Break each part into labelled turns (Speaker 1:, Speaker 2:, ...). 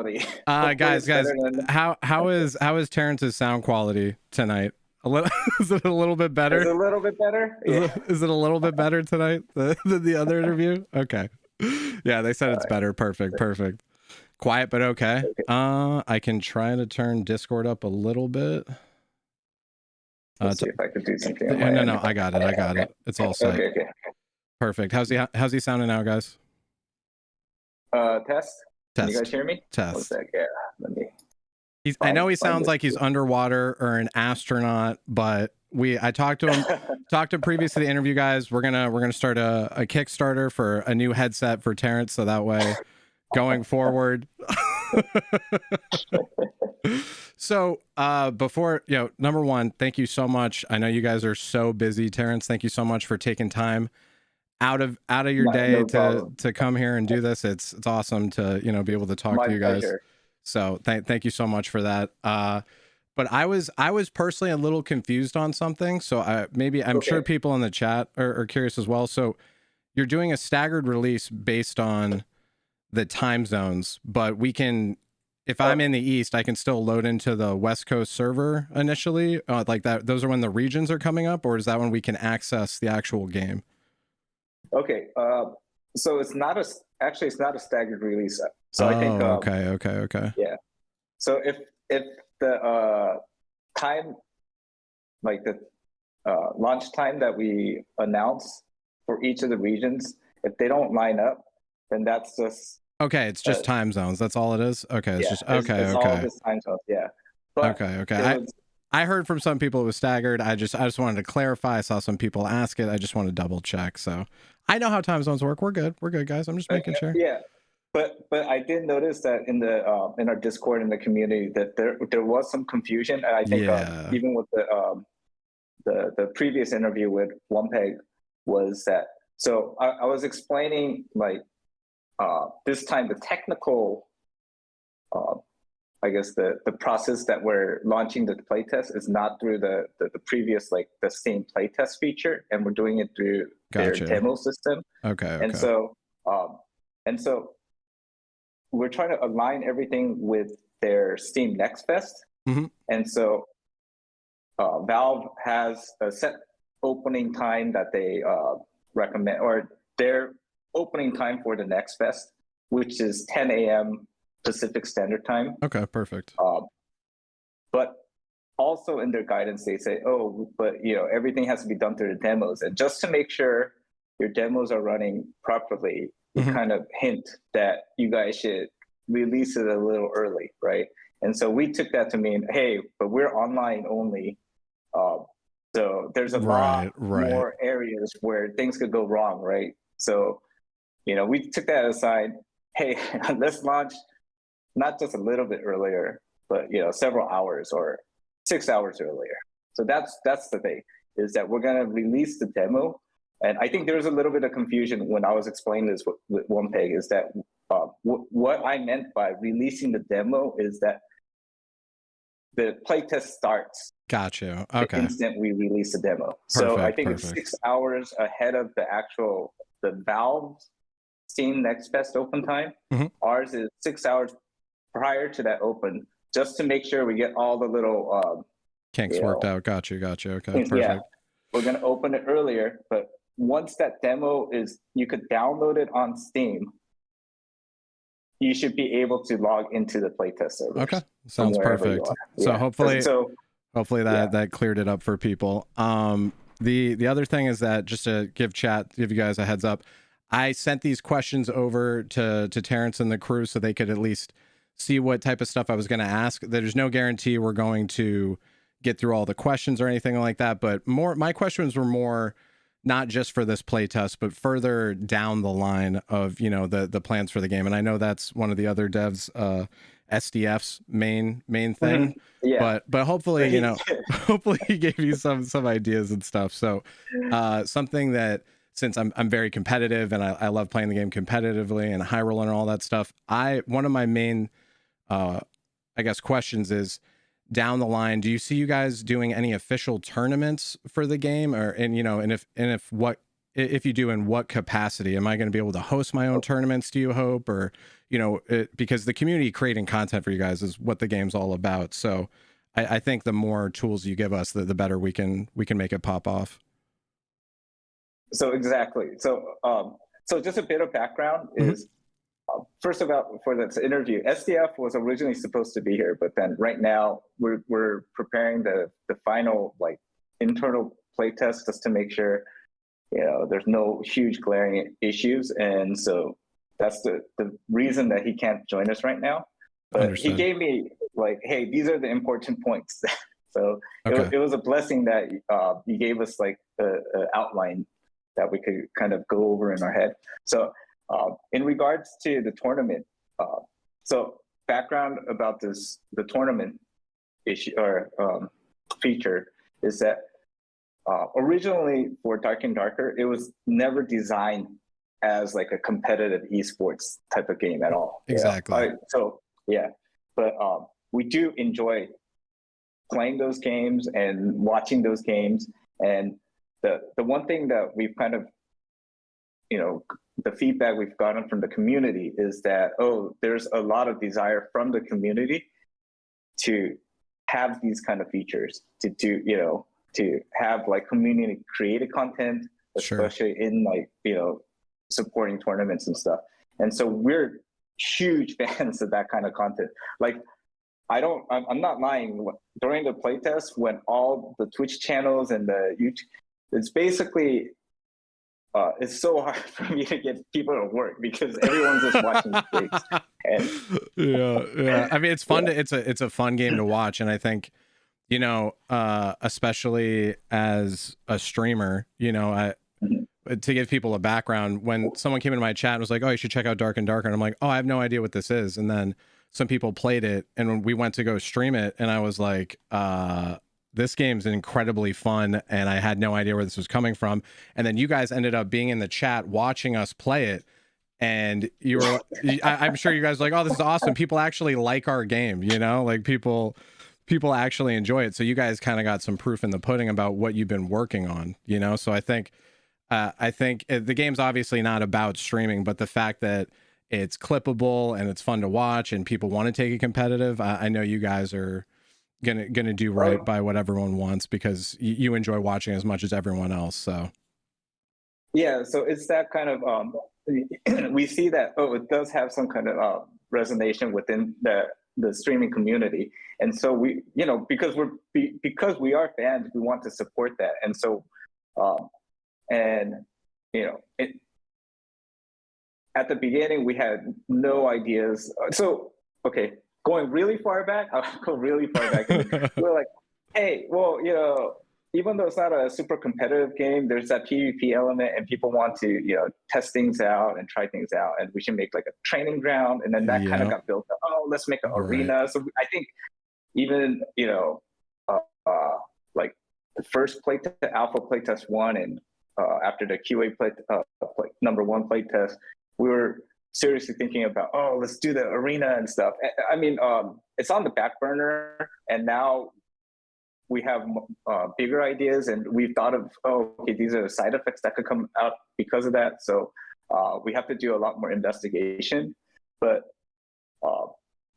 Speaker 1: quality. Hopefully
Speaker 2: Guys,
Speaker 1: it's better than
Speaker 2: how is Terrence's sound quality tonight? A little, is it a little bit better?
Speaker 1: Is it a little bit better? Yeah.
Speaker 2: Is it a little bit better tonight than the other interview? Okay. Yeah, they said it's better. Perfect. Quiet but okay. I can try to turn Discord up a little bit.
Speaker 1: Let's see if I could do something on
Speaker 2: No,
Speaker 1: my end.
Speaker 2: no, I got it. It's all set.
Speaker 1: Okay.
Speaker 2: Perfect. How's he sounding now, guys?
Speaker 1: Test. Can you guys hear me?
Speaker 2: Test.
Speaker 1: One sec. Yeah. Let me.
Speaker 2: I know he sounds like he's underwater or an astronaut, but I talked to him previous to the interview, guys. We're gonna start a Kickstarter for a new headset for Terrence, so that way going forward. So before, number one, thank you so much. I know you guys are so busy, Terrence. Thank you so much for taking time out of your day to come here and do this. It's awesome to be able to talk to you guys.
Speaker 1: Pleasure.
Speaker 2: So thank you so much for that. But I was personally a little confused on something. So I'm sure people in the chat are curious as well. So you're doing a staggered release based on the time zones, but we can, if I'm in the East, I can still load into the West Coast server initially, like that. Those are when the regions are coming up, or is that when we can access the actual game?
Speaker 1: Okay. So it's not a staggered release. So I think.
Speaker 2: Okay.
Speaker 1: Yeah. So if the time, like the launch time that we announce for each of the regions, if they don't line up, then that's just.
Speaker 2: Okay, it's just time zones. That's all it is. Okay, it's just
Speaker 1: It's all just time zones. Yeah. But
Speaker 2: okay. I heard from some people it was staggered. I just wanted to clarify. I saw some people ask it. I just want to double check. So I know how time zones work. We're good, guys. I'm just making sure.
Speaker 1: Yeah. But I did notice that in the in our Discord in the community that there was some confusion, and I think even with the previous interview with OnePeg was that. So I was explaining like this time the technical, I guess the process that we're launching the playtest is not through the previous like the same playtest feature, and we're doing it through their demo system.
Speaker 2: Okay.
Speaker 1: And so we're trying to align everything with their Steam Next Fest.
Speaker 2: Mm-hmm.
Speaker 1: And so Valve has a set opening time that they recommend, or their opening time for the Next Fest, which is 10 a.m. Pacific Standard Time.
Speaker 2: Okay, perfect.
Speaker 1: But also in their guidance, they say, but everything has to be done through the demos. And just to make sure your demos are running properly, you kind of hint that you guys should release it a little early, right? And so we took that to mean, hey, but we're online only. So there's a lot more areas where things could go wrong, right? So, we took that aside. Hey, let's launch not just a little bit earlier, but several hours or 6 hours earlier. So that's the thing, is that we're gonna release the demo. And I think there was a little bit of confusion when I was explaining this with OnePeg, is that what I meant by releasing the demo is that the playtest starts.
Speaker 2: Gotcha. Okay.
Speaker 1: The instant we release the demo. So I think it's 6 hours ahead of the Valve Steam Next Fest open time. Ours is 6 hours prior to that open, just to make sure we get all the little
Speaker 2: kinks worked out. Gotcha. Okay, perfect.
Speaker 1: Yeah, we're gonna open it earlier, but once that demo you could download it on Steam, you should be able to log into the playtest server.
Speaker 2: Okay, sounds perfect. So hopefully that cleared it up for people. The other thing is that, just to give you guys a heads up, I sent these questions over to Terrence and the crew so they could at least see what type of stuff I was going to ask. There's no guarantee we're going to get through all the questions or anything like that, but my questions were more not just for this playtest, but further down the line of, the plans for the game. And I know that's one of the other devs, SDF's main thing.
Speaker 1: Yeah.
Speaker 2: But hopefully, hopefully he gave you some ideas and stuff. So something that, since I'm very competitive and I love playing the game competitively and high roller and all that stuff, one of my main questions is, down the line, do you see you guys doing any official tournaments for the game, and if what if you do, in what capacity? Am I going to be able to host my own tournaments, do you hope? Or, you know, because the community creating content for you guys is what the game's all about. So I think the more tools you give us, the better we can make it pop off.
Speaker 1: So exactly. So so just a bit of background is, first about for this interview, SDF was originally supposed to be here, but then right now we're preparing the final like internal playtest just to make sure, you know, there's no huge glaring issues. And so that's the reason that he can't join us right now. But
Speaker 2: Understood.
Speaker 1: He gave me like, hey, these are the important points. So it was a blessing that he gave us like the outline that we could kind of go over in our head. So in regards to the tournament, so background about the tournament issue or feature is that originally for Dark and Darker, it was never designed as like a competitive esports type of game at all.
Speaker 2: Exactly.
Speaker 1: So yeah, but we do enjoy playing those games and watching those games. And the one thing that we've kind of, you know, the feedback we've gotten from the community is that, oh, there's a lot of desire from the community to have these kind of features, to do, you know, to have like community created content, especially in like, you know, supporting tournaments and stuff. And so we're huge fans of that kind of content. Like, I'm not lying. During the playtest, when all the Twitch channels and the YouTube, it's basically, it's so hard for me to get people to work because everyone's just watching streams. And
Speaker 2: yeah. I mean, it's fun it's a fun game to watch. And I think, you know, especially as a streamer, you know, to give people a background, when someone came into my chat and was like, oh, you should check out Dark and Darker. And I'm like, oh, I have no idea what this is. And then some people played it and when we went to go stream it, and I was like, this game's incredibly fun. And I had no idea where this was coming from. And then you guys ended up being in the chat watching us play it. And you were, I'm sure you guys were like, oh, this is awesome. People actually like our game, you know, like people actually enjoy it. So you guys kind of got some proof in the pudding about what you've been working on, you know? So I think the game's obviously not about streaming, but the fact that it's clippable and it's fun to watch and people want to take it competitive, I know you guys are gonna do right by what everyone wants because you enjoy watching as much as everyone else. So
Speaker 1: yeah, so it's that kind of we see that it does have some kind of resonation within the streaming community, and so we, you know, because we are fans, we want to support that. And so and you know, at the beginning we had no ideas. So okay, going really far back, I'll go really far back. We're like, hey, well, you know, even though it's not a super competitive game, there's that PvP element and people want to, you know, test things out and try things out, and we should make like a training ground. And then that kind of got built up. Oh, let's make an arena. So I think even, you know, like the first alpha playtest one, and after the QA number one playtest, we were seriously thinking about, oh, let's do the arena and stuff. I mean, it's on the back burner, and now we have bigger ideas, and we've thought of, oh, okay, these are the side effects that could come out because of that. So we have to do a lot more investigation, but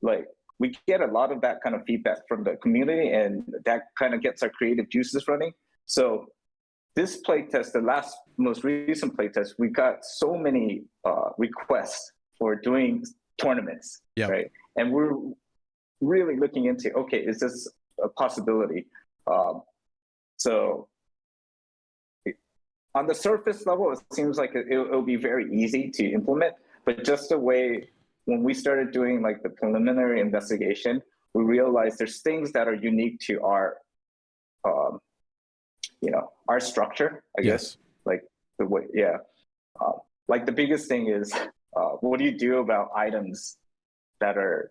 Speaker 1: like we get a lot of that kind of feedback from the community, and that kind of gets our creative juices running. So this playtest, the most recent playtest, we got so many requests for doing tournaments, right? And we're really looking into, okay, is this a possibility? So on the surface level, it seems like it'll be very easy to implement, but just the way when we started doing like the preliminary investigation, we realized there's things that are unique to our you know, our structure, I guess, like the way, like the biggest thing is, what do you do about items that are,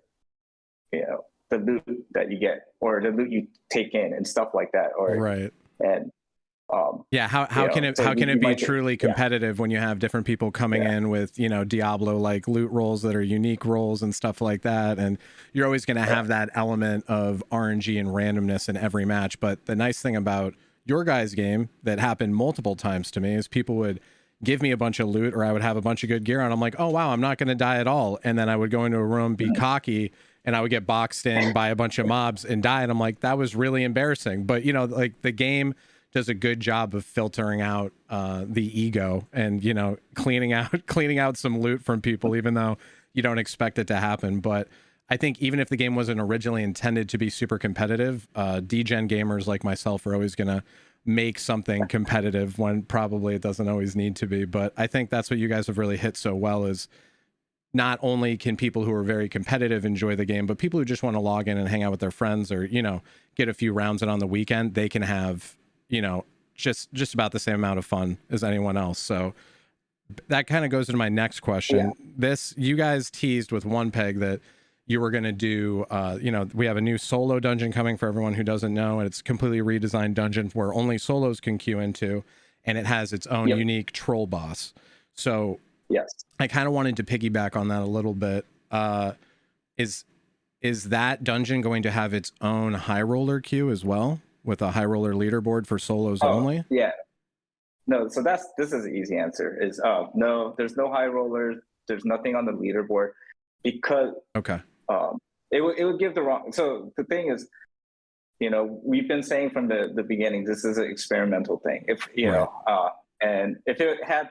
Speaker 1: you know, the loot that you get or the loot you take in and stuff like that, or and
Speaker 2: how can it be truly competitive when you have different people coming in with, you know, Diablo like loot rolls that are unique rolls and stuff like that, and you're always going to have that element of RNG and randomness in every match. But the nice thing about your guys' game that happened multiple times to me is people would give me a bunch of loot, or I would have a bunch of good gear on. I'm like, oh wow, I'm not going to die at all. And then I would go into a room, be cocky, and I would get boxed in by a bunch of mobs and die. And I'm like, that was really embarrassing. But you know, like the game does a good job of filtering out the ego and, you know, cleaning out some loot from people, even though you don't expect it to happen. But I think even if the game wasn't originally intended to be super competitive, degen gamers like myself are always going to make something competitive when probably it doesn't always need to be. But I think that's what you guys have really hit so well, is not only can people who are very competitive enjoy the game, but people who just want to log in and hang out with their friends, or, you know, get a few rounds in on the weekend, they can have, you know, just about the same amount of fun as anyone else. So that kind of goes into my next question. This, you guys teased with One Peg that you were going to do, you know, we have a new solo dungeon coming for everyone who doesn't know, and it's a completely redesigned dungeon where only solos can queue into, and it has its own unique troll boss. So I kind of wanted to piggyback on that a little bit. Is that dungeon going to have its own high roller queue as well, with a high roller leaderboard for solos only?
Speaker 1: Yeah. No, so this is the easy answer, is no, there's no high rollers, there's nothing on the leaderboard, because it would give the wrong. So the thing is, you know, we've been saying from the beginning, this is an experimental thing. If you know, and if it had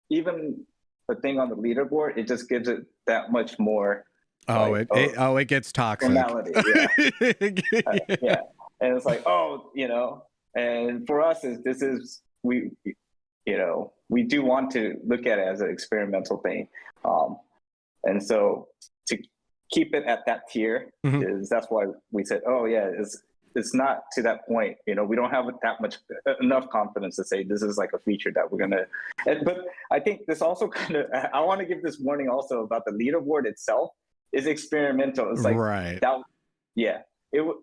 Speaker 1: even a thing on the leaderboard, it just gives it that much more.
Speaker 2: It gets toxic.
Speaker 1: Formality, yeah. And it's like, oh, you know, and for us, we do want to look at it as an experimental thing, and so to keep it at that tier that's why we said, oh yeah, it's not to that point. You know, we don't have enough confidence to say this is like a feature that we're gonna. But I think this also kind of, I want to give this warning also about the leaderboard itself is experimental. It's like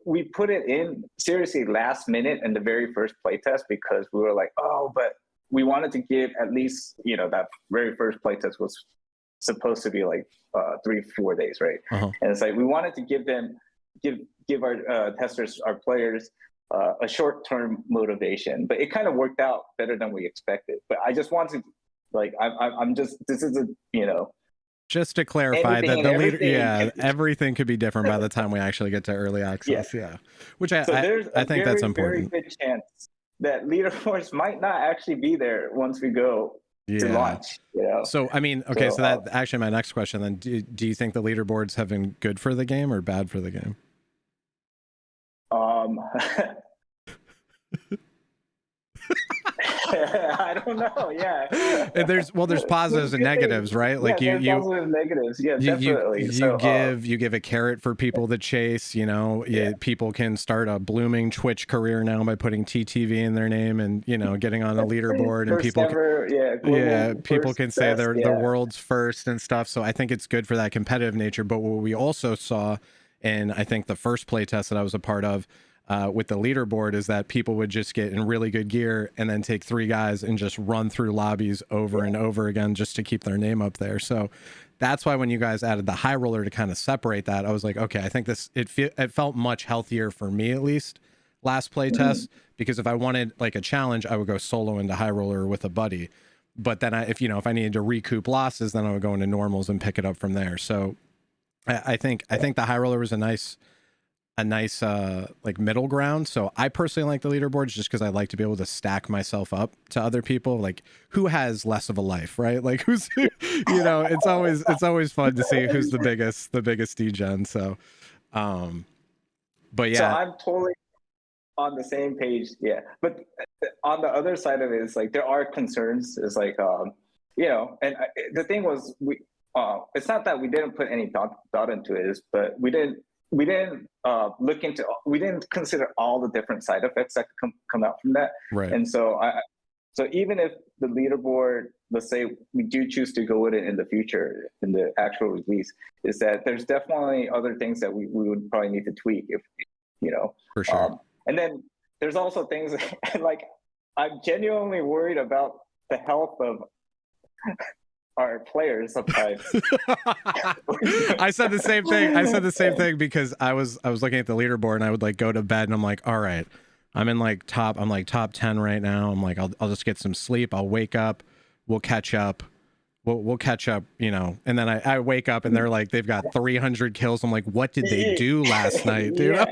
Speaker 1: we put it in seriously last minute in the very first playtest, because we were like, oh, but we wanted to give at least, you know, that very first playtest was supposed to be like 3-4 days, right? And it's like we wanted to give our testers, our players, a short-term motivation, but it kind of worked out better than we expected. But I just want to, like, this is a, you know,
Speaker 2: just to clarify that the leader, everything could be different by the time we actually get to early access. Which I think that's important.
Speaker 1: Very good chance that leaderboards might not actually be there once we go to launch. You know?
Speaker 2: So I mean, okay, so that actually my next question then: do you think the leaderboards have been good for the game or bad for the game?
Speaker 1: I don't know.
Speaker 2: There's positives and negatives, right? Like
Speaker 1: you positives and negatives. Yeah, definitely.
Speaker 2: You give a carrot for people to chase. You know, people can start a blooming Twitch career now by putting TTV in their name and, you know, getting on a leaderboard, and people can say they're the world's first and stuff. So I think it's good for that competitive nature. But what we also saw, and I think the first playtest that I was a part of, with the leaderboard, is that people would just get in really good gear and then take 3 guys and just run through lobbies over and over again just to keep their name up there. So that's why when you guys added the high roller to kind of separate that, I was like, okay, I think it felt much healthier for me, at least last play test, because if I wanted like a challenge, I would go solo into high roller with a buddy. But then if I needed to recoup losses, then I would go into normals and pick it up from there. So I think the high roller was a nice like middle ground. So I personally like the leaderboards just because I like to be able to stack myself up to other people, like who has less of a life, right? Like who's you know, it's always fun to see who's the biggest degen. So but yeah,
Speaker 1: so I'm totally on the same page. But on the other side of it is like there are concerns. It's like you know, and the thing was, it's not that we didn't put any thought into it, but we didn't consider all the different side effects that could come out from that.
Speaker 2: Right.
Speaker 1: And so even if the leaderboard, let's say we do choose to go with it in the future, in the actual release, is that there's definitely other things that we would probably need to tweak, if, you know.
Speaker 2: For sure.
Speaker 1: And then there's also things like I'm genuinely worried about the health of our players sometimes.
Speaker 2: I said the same thing because I was looking at the leaderboard and I would like go to bed and I'm like, all right, I'm like top 10 right now. I'm like, I'll just get some sleep. I'll wake up, we'll catch up. We'll catch up, you know. And then I wake up and they're like, they've got 300 kills. I'm like, what did they do last night, dude?
Speaker 1: Yeah.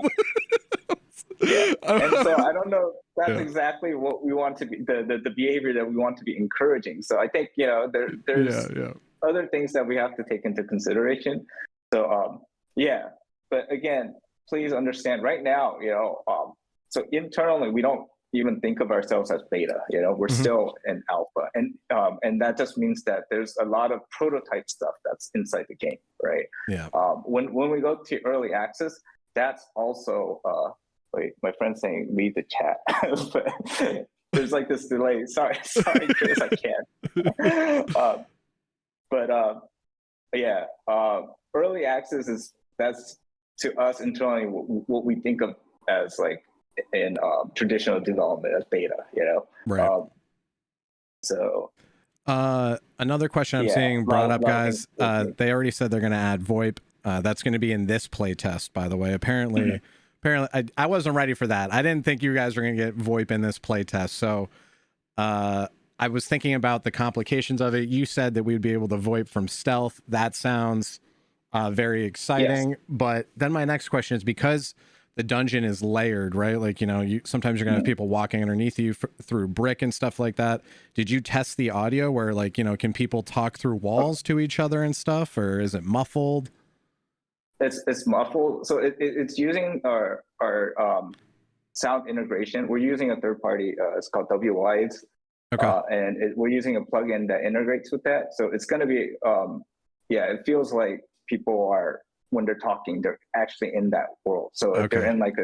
Speaker 1: Yeah. And so I don't know, that's exactly what we want to be, the behavior that we want to be encouraging. So I think, you know, there's other things that we have to take into consideration. So yeah, but again, please understand right now, you know, so internally we don't even think of ourselves as beta, you know, we're still in alpha, and that just means that there's a lot of prototype stuff that's inside the game, right?
Speaker 2: Yeah.
Speaker 1: When we go to early access, that's also wait, my friend's saying leave the chat. But there's like this delay. Sorry, Chris, I can't. Yeah, early access that's to us internally what we think of as like in traditional development as beta, you know.
Speaker 2: Right.
Speaker 1: So
Speaker 2: another question I'm seeing brought up, guys. They already said they're going to add VoIP. That's going to be in this playtest, by the way. Apparently I wasn't ready for that. I didn't think you guys were going to get VoIP in this playtest. So I was thinking about the complications of it. You said that we'd be able to VoIP from stealth. That sounds very exciting. Yes. But then my next question is, because the dungeon is layered, right? Like, you know, sometimes you're gonna have people walking underneath you through brick and stuff like that. Did you test the audio where, like, you know, can people talk through walls to each other and stuff, or is it muffled?
Speaker 1: It's muffled. So it's using our sound integration. We're using a third party. It's called VoIP. Okay. And we're using a plugin that integrates with that. So it's going to be, yeah, it feels like people are, when they're talking, they're actually in that world. So if they're in like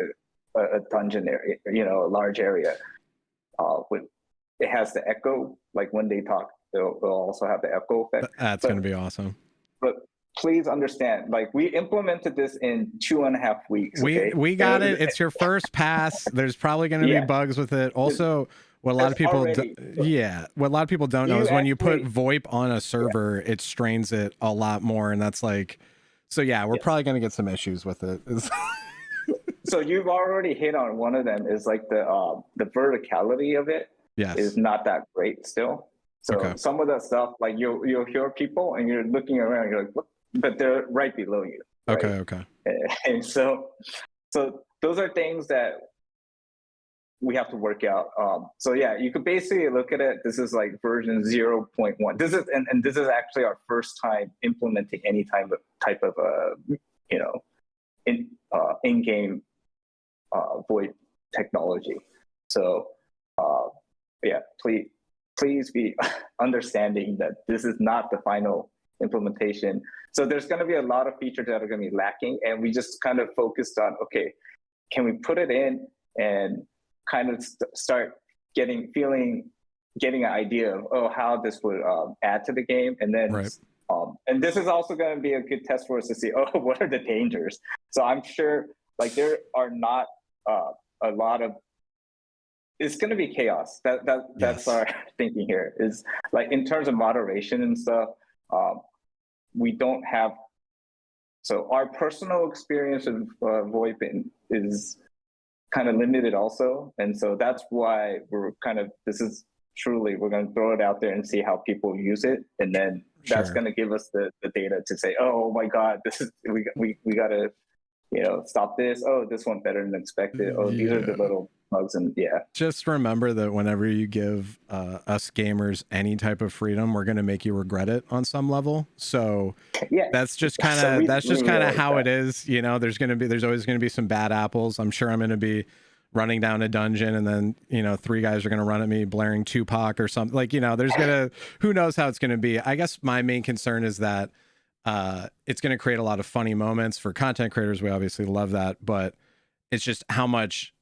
Speaker 1: a dungeon area, you know, a large area, it has the echo, like when they talk, they'll also have the echo effect.
Speaker 2: That's going to be awesome.
Speaker 1: But please understand, like, we implemented this in 2.5 weeks.
Speaker 2: We got it. It's your first pass. There's probably going to be bugs with it. Also, what a lot of people what a lot of people don't know is when you put VoIP on a server, it strains it a lot more, and that's like, so yeah, we're probably going to get some issues with it.
Speaker 1: So you've already hit on one of them, is like the verticality of it is not that great still. So some of that stuff, like you'll hear people and you're looking around, you're like, what? But they're right below you. Right?
Speaker 2: Okay.
Speaker 1: And so those are things that we have to work out. So yeah, you could basically look at it. This is like version 0.1. This is and this is actually our first time implementing any type of you know, in-game VoIP technology. So yeah, please be understanding that this is not the final implementation. So there's going to be a lot of features that are going to be lacking, and we just kind of focused on, okay, can we put it in and kind of start getting an idea of how this would add to the game, and then and this is also going to be a good test for us to see, what are the dangers. So I'm sure, like, there are not a lot of, it's going to be chaos. That's our thinking here, is like, in terms of moderation and stuff, we don't have, so our personal experience of VoIP is kind of limited also. And so that's why we're kind of, this is truly, we're going to throw it out there and see how people use it. And then that's going to give us the data to say, oh my God, this is, we got to, you know, stop this. Oh, this went better than expected. Oh, these are the little bugs. And
Speaker 2: just remember that whenever you give us gamers any type of freedom, we're going to make you regret it on some level. So that's just kind of how it is. You know, there's always going to be some bad apples. I'm sure I'm going to be running down a dungeon and then, you know, 3 guys are going to run at me blaring Tupac or something, like, you know, there's who knows how it's going to be. I guess my main concern is that it's going to create a lot of funny moments for content creators. We obviously love that, but it's just how much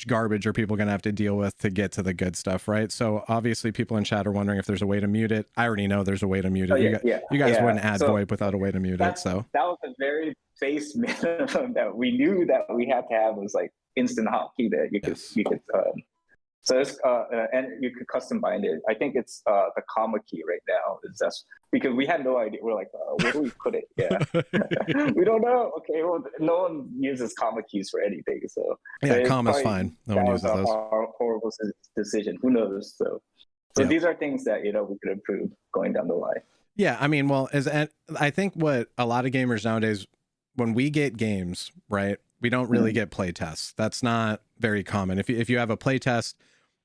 Speaker 2: garbage are people going to have to deal with to get to the good stuff, right? So obviously people in chat are wondering if there's a way to mute it. I already know there's a way to mute it. You guys wouldn't add VoIP without a way to mute it. So
Speaker 1: that was a very base minimum that we knew that we had to have, was like instant hotkey that you could so it's and you could custom bind it. I think it's the comma key right now, is that's because we had no idea. We're like, where do we put it? We don't know. Okay, well, no one uses comma keys for anything, so
Speaker 2: comma's fine. No one uses those.
Speaker 1: Our horrible decision. Who knows? So So these are things that, you know, we could improve going down the line.
Speaker 2: Yeah, I mean, well, I think what a lot of gamers nowadays, when we get games, right, we don't really get play tests. That's not very common. If you have a play test,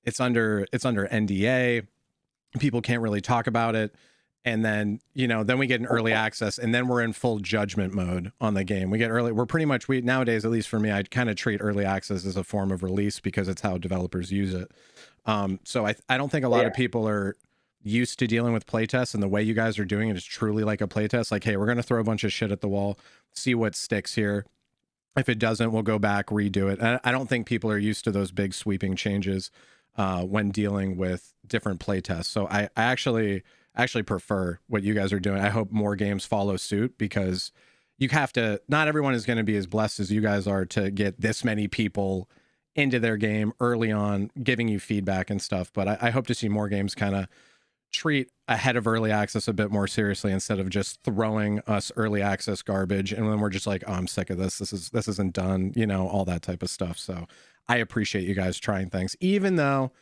Speaker 2: it's under NDA. People can't really talk about it. And then, you know, then we get an early access, and then we're in full judgment mode on the game. We're pretty much, nowadays, at least for me, I kind of treat early access as a form of release because it's how developers use it. So I don't think a lot of people are used to dealing with playtests, and the way you guys are doing it is truly like a playtest. Like, hey, we're going to throw a bunch of shit at the wall, see what sticks here. If it doesn't, we'll go back, redo it. And I don't think people are used to those big sweeping changes when dealing with different playtests. So I actually prefer what you guys are doing. I hope more games follow suit, because you have to, not everyone is going to be as blessed as you guys are to get this many people into their game early on, giving you feedback and stuff. But I hope to see more games kind of treat ahead of early access a bit more seriously, instead of just throwing us early access garbage and then we're just like, oh, I'm sick of this isn't done, you know, all that type of stuff. So I appreciate you guys trying things, even though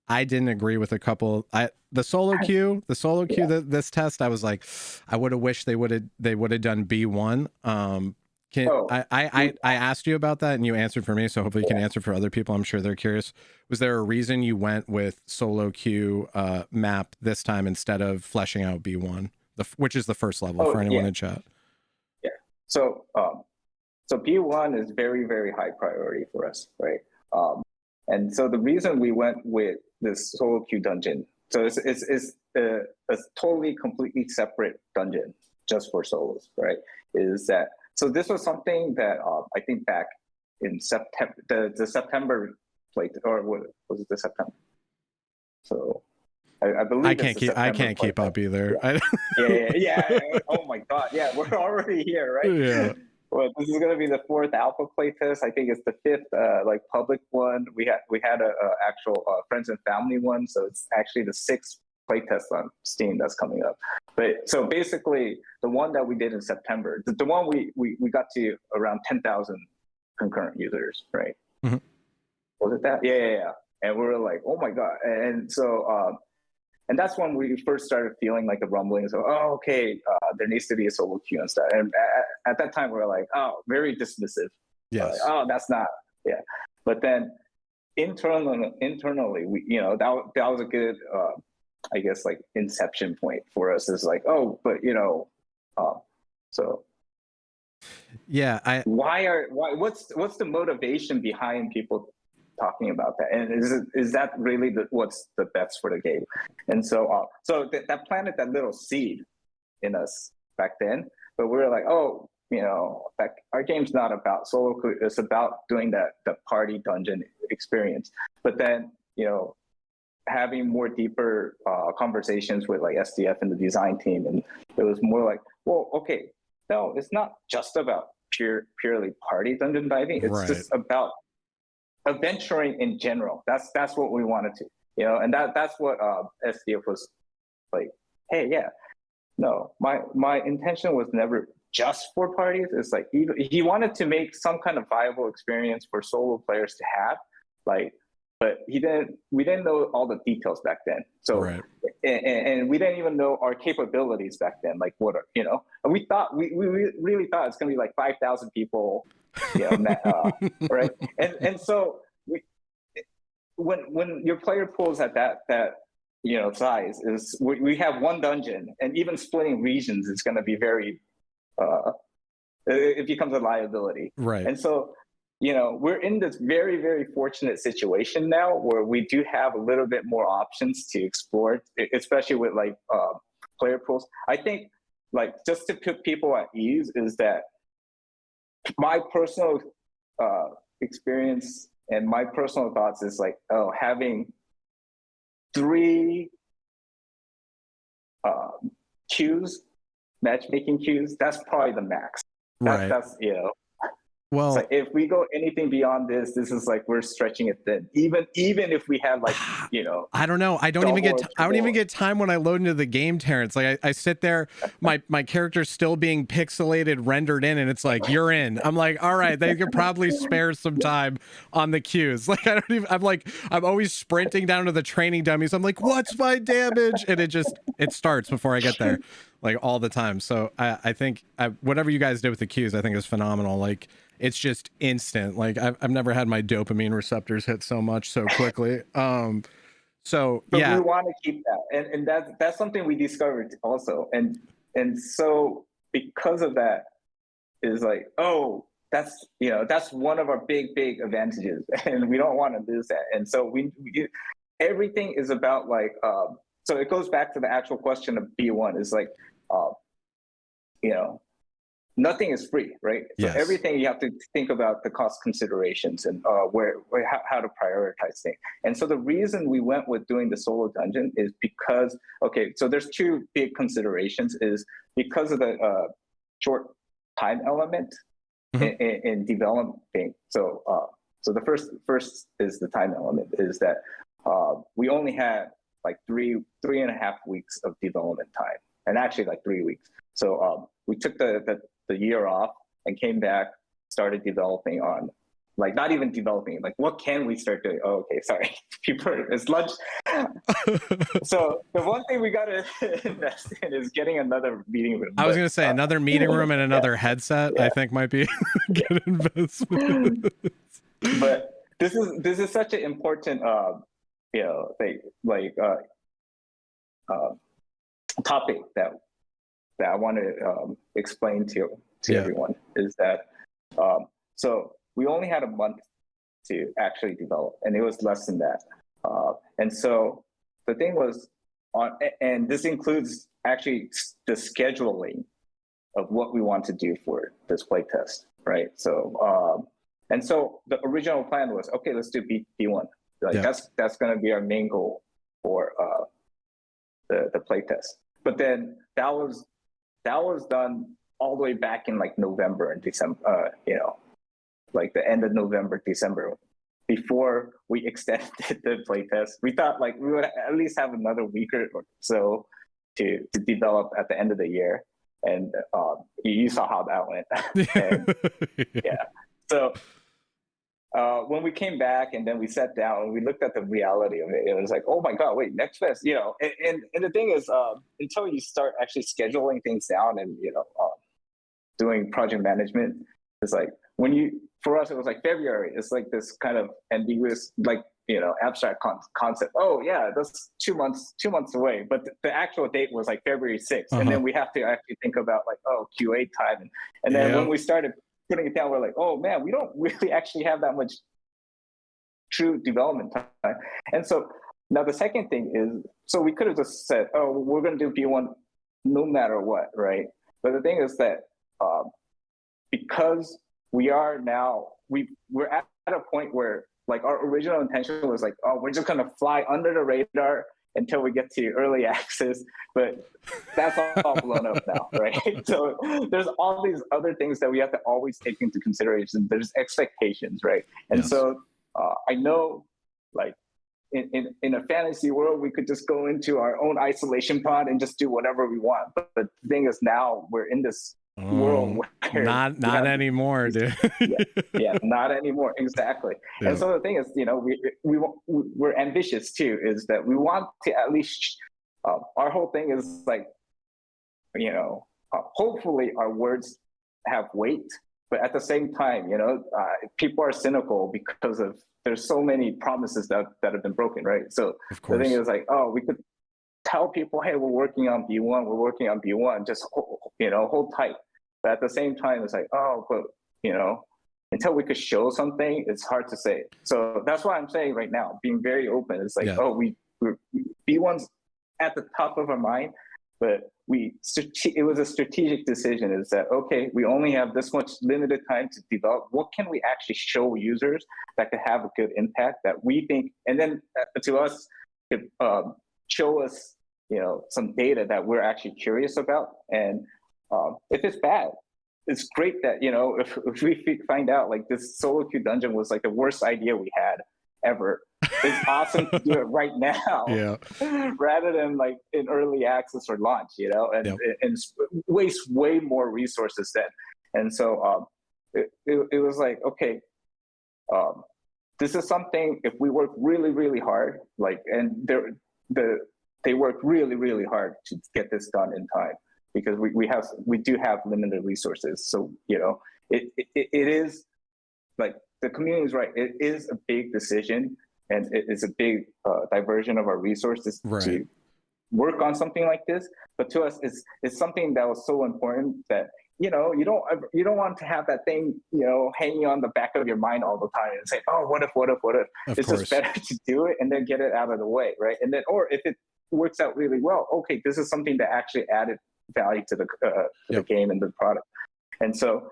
Speaker 2: I didn't agree with a couple. The solo queue this test, I was like, I would have wished they would have done B1. I asked you about that and you answered for me, so hopefully you can answer for other people. I'm sure they're curious. Was there a reason you went with solo queue map this time instead of fleshing out B1, which is the first level for anyone in chat?
Speaker 1: Yeah. So B1 is very, very high priority for us, right? And so the reason we went with this solo queue dungeon, so it's a totally, completely separate dungeon just for solos, right? Is that, so this was something that I think back in September, the September plate, or what was it, the September? So I believe
Speaker 2: I can't keep up either.
Speaker 1: Yeah. Oh my God. Yeah, we're already here, right?
Speaker 2: Yeah.
Speaker 1: Well, this is going to be the 4th alpha playtest. I think it's the 5th like public one. We had a actual friends and family one, so it's actually the 6th playtest on Steam that's coming up. But so basically, the one that we did in September, the one we got to around 10,000 concurrent users, right?
Speaker 2: Mm-hmm.
Speaker 1: Was it that? Yeah. And we were like, oh my God. And so and that's when we first started feeling like the rumblings of, oh, okay, there needs to be a solo queue and stuff. And at that time, we were like, oh, very dismissive.
Speaker 2: Yes.
Speaker 1: Oh, that's not, yeah. But then internally, we, you know, that was a good, I guess, like inception point for us. Is like, oh, but you know, so.
Speaker 2: Yeah,
Speaker 1: what's the motivation behind people talking about that, and is that really what's the best for the game? And so that planted that little seed in us back then, but we were like, oh, you know, our game's not about solo, it's about doing the party dungeon experience. But then, you know, having more deeper conversations with like SDF and the design team, and it was more like, well, okay, no, it's not just about purely party dungeon diving, it's just about adventuring in general. That's what we wanted to, you know, and that's what SDF was like, hey, yeah, no, my intention was never just for parties. It's like he wanted to make some kind of viable experience for solo players to have, like, but we didn't know all the details back then. So right. and we didn't even know our capabilities back then, like what are, you know, and we really thought it's gonna be like 5,000 people, you know, right? And so when your player pools at that you know size, is we have one dungeon, and even splitting regions is going to be very it becomes a liability,
Speaker 2: right?
Speaker 1: And so, you know, we're in this very, very fortunate situation now where we do have a little bit more options to explore, especially with like player pools. I think, like, just to put people at ease, is that my personal experience and my personal thoughts is like, oh, having 3 queues, matchmaking queues, that's probably the max. That's, you know,
Speaker 2: Well,
Speaker 1: like if we go anything beyond this, this is like we're stretching it thin. Even if we have like, you know,
Speaker 2: I don't know. I don't even get time when I load into the game, Terrence. Like I sit there, my character's still being pixelated, rendered in, and it's like, you're in. I'm like, all right, they could probably spare some time on the queues. Like I'm always sprinting down to the training dummies. I'm like, what's my damage? And it starts before I get there, like all the time. So I think whatever you guys did with the queues, I think is phenomenal. Like, it's just instant. Like I've never had my dopamine receptors hit so much so quickly. So yeah,
Speaker 1: we want to keep that, and that's something we discovered also, and so because of that is like, oh, that's, you know, that's one of our big advantages, and we don't want to lose that. And so we everything is about like, so it goes back to the actual question of B1 is like, you know, nothing is free, right? So
Speaker 2: yes.
Speaker 1: Everything you have to think about the cost considerations and how to prioritize things. And so the reason we went with doing the solo dungeon is because, okay, so there's two big considerations, is because of the short time element in developing. So so the first is the time element, is that we only had like three and a half weeks of development time, and actually like 3 weeks. So we took the year off and came back, started developing on, like, not even developing, like, what can we start doing? Oh, okay, sorry, people, it's lunch. So the one thing we got to invest in is getting another meeting room.
Speaker 2: I was going to say another meeting room and another headset, I think might be a good investment.
Speaker 1: But this is such an important, you know, topic that I want to explain to everyone, is that so we only had a month to actually develop, and it was less than that. And so the thing was, and this includes actually the scheduling of what we want to do for this playtest, right? So and so the original plan was, okay, let's do B1. Like that's going to be our main goal for the playtest. But then that was done all the way back in like November and December, you know, like the end of November, December, before we extended the playtest. We thought like we would at least have another week or so to develop at the end of the year. And you saw how that went. And, yeah. So when we came back and then we sat down and we looked at the reality of it, it was like, oh my God, wait, next fest, you know. And the thing is, until you start actually scheduling things down and, you know, doing project management, it's like, for us, it was like February. It's like this kind of ambiguous, like, you know, abstract concept. Oh yeah, that's 2 months away. But the actual date was like February 6th. And then we have to actually think about like, oh, QA time. And then when we started putting it down, we're like, oh man, we don't really actually have that much true development time. And so now the second thing is, so we could have just said, oh, we're going to do B1 no matter what, right? But the thing is that because we are now, we're at a point where like our original intention was like, oh, we're just going to fly under the radar until we get to early access, but that's all blown up now, right? So there's all these other things that we have to always take into consideration. There's expectations, right? And so I know, like, in a fantasy world, we could just go into our own isolation pod and just do whatever we want. But the thing is, now we're in this world where
Speaker 2: not anymore, dude.
Speaker 1: yeah, not anymore, exactly. And so the thing is, you know, we're ambitious too, is that we want to at least our whole thing is like, you know, hopefully our words have weight, but at the same time, you know, people are cynical because of there's so many promises that have been broken, right? So the thing is like, oh, we could tell people, hey, we're working on B1, just, you know, hold tight. But at the same time, it's like, oh, but, you know, until we could show something, it's hard to say. So that's why I'm saying right now, being very open. It's like, oh, we're B1's at the top of our mind, but it was a strategic decision, is that, okay, we only have this much limited time to develop. What can we actually show users that could have a good impact that we think, and then to us, show us, you know, some data that we're actually curious about. And if it's bad, it's great that, you know, if we find out like this solo queue dungeon was like the worst idea we had ever, it's awesome to do it right now, rather than like in early access or launch, you know, and waste way more resources then. And so it was like, okay, this is something, if we work really, really hard, like, and they work really, really hard to get this done in time, because we do have limited resources. So, you know, it is like, the community is right. It is a big decision, and it is a big diversion of our resources to work on something like this. But to us, it's something that was so important that, you know, you don't want to have that thing, you know, hanging on the back of your mind all the time and say, oh, what if? It's just better to do it and then get it out of the way, right? And then, or if it works out really well, okay, this is something that actually added value to the game and the product. And so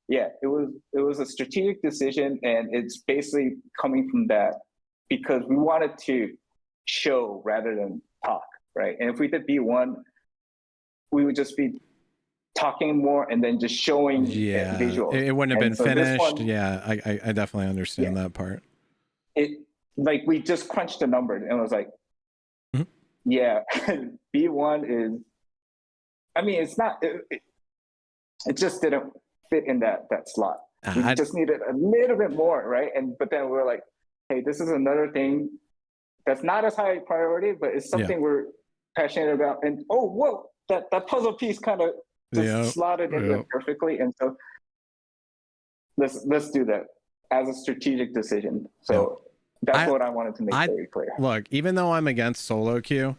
Speaker 1: yeah, it was a strategic decision, and it's basically coming from that, because we wanted to show rather than talk, right? And if we did B1, we would just be talking more and then just showing visuals.
Speaker 2: It wouldn't have been finished. I definitely understand that part.
Speaker 1: It, like, we just crunched the number and it was like, B1 is, I mean, it's not, it just didn't fit in that slot. We just needed a little bit more, right? But then we're like, hey, this is another thing that's not as high a priority, but it's something we're passionate about. And oh, whoa, that puzzle piece kind of just slotted in there perfectly. And so let's do that as a strategic decision. So that's what I wanted to make very clear.
Speaker 2: Look, even though I'm against solo queue,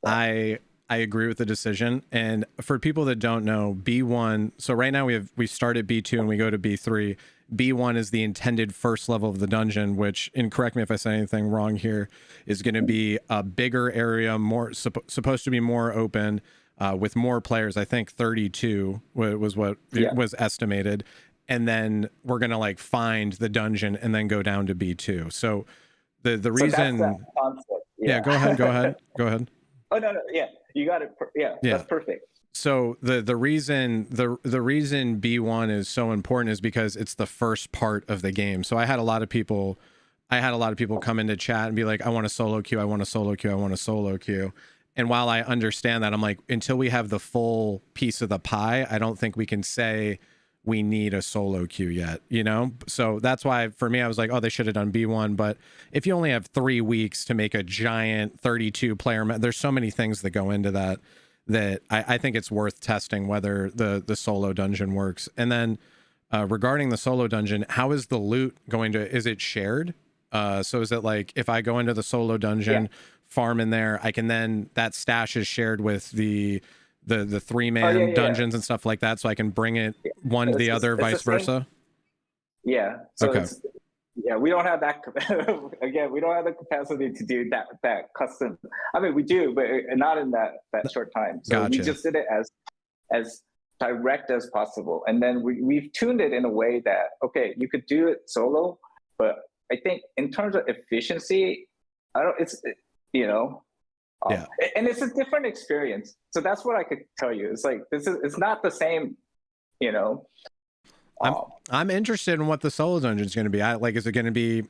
Speaker 2: I agree with the decision. And for people that don't know, B1, so right now we started B2 and we go to B3. B1 is the intended first level of the dungeon, which, and correct me if I say anything wrong here, is going to be a bigger area, more supposed to be more open, with more players. I think 32 was what was estimated. And then we're going to like find the dungeon and then go down to B2. So the reason, go ahead.
Speaker 1: Oh, no, yeah, you got it. Yeah, that's perfect.
Speaker 2: So the reason B1 is so important is because it's the first part of the game. So I had a lot of people come into chat and be like, I want a solo queue, I want a solo queue, I want a solo queue. And while I understand that, I'm like, until we have the full piece of the pie, I don't think we can say we need a solo queue yet, you know? So that's why for me, I was like, oh, they should have done B1. But if you only have 3 weeks to make a giant 32 player, there's so many things that go into that I think it's worth testing whether the solo dungeon works. And then regarding the solo dungeon, how is the loot is it shared? So is it like, if I go into the solo dungeon, farm in there, I can then, that stash is shared with the 3-man dungeons and stuff like that, so I can bring it one to the other, vice versa?
Speaker 1: So we don't have that again, we don't have the capacity to do that custom. I mean, we do, but not in that short time. So we just did it as direct as possible, and then we've tuned it in a way that, okay, you could do it solo, but I think in terms of efficiency, and it's a different experience. So that's what I could tell you. It's like, it's not the same, you know.
Speaker 2: I'm interested in what the solo dungeon is going to be. Is it going to be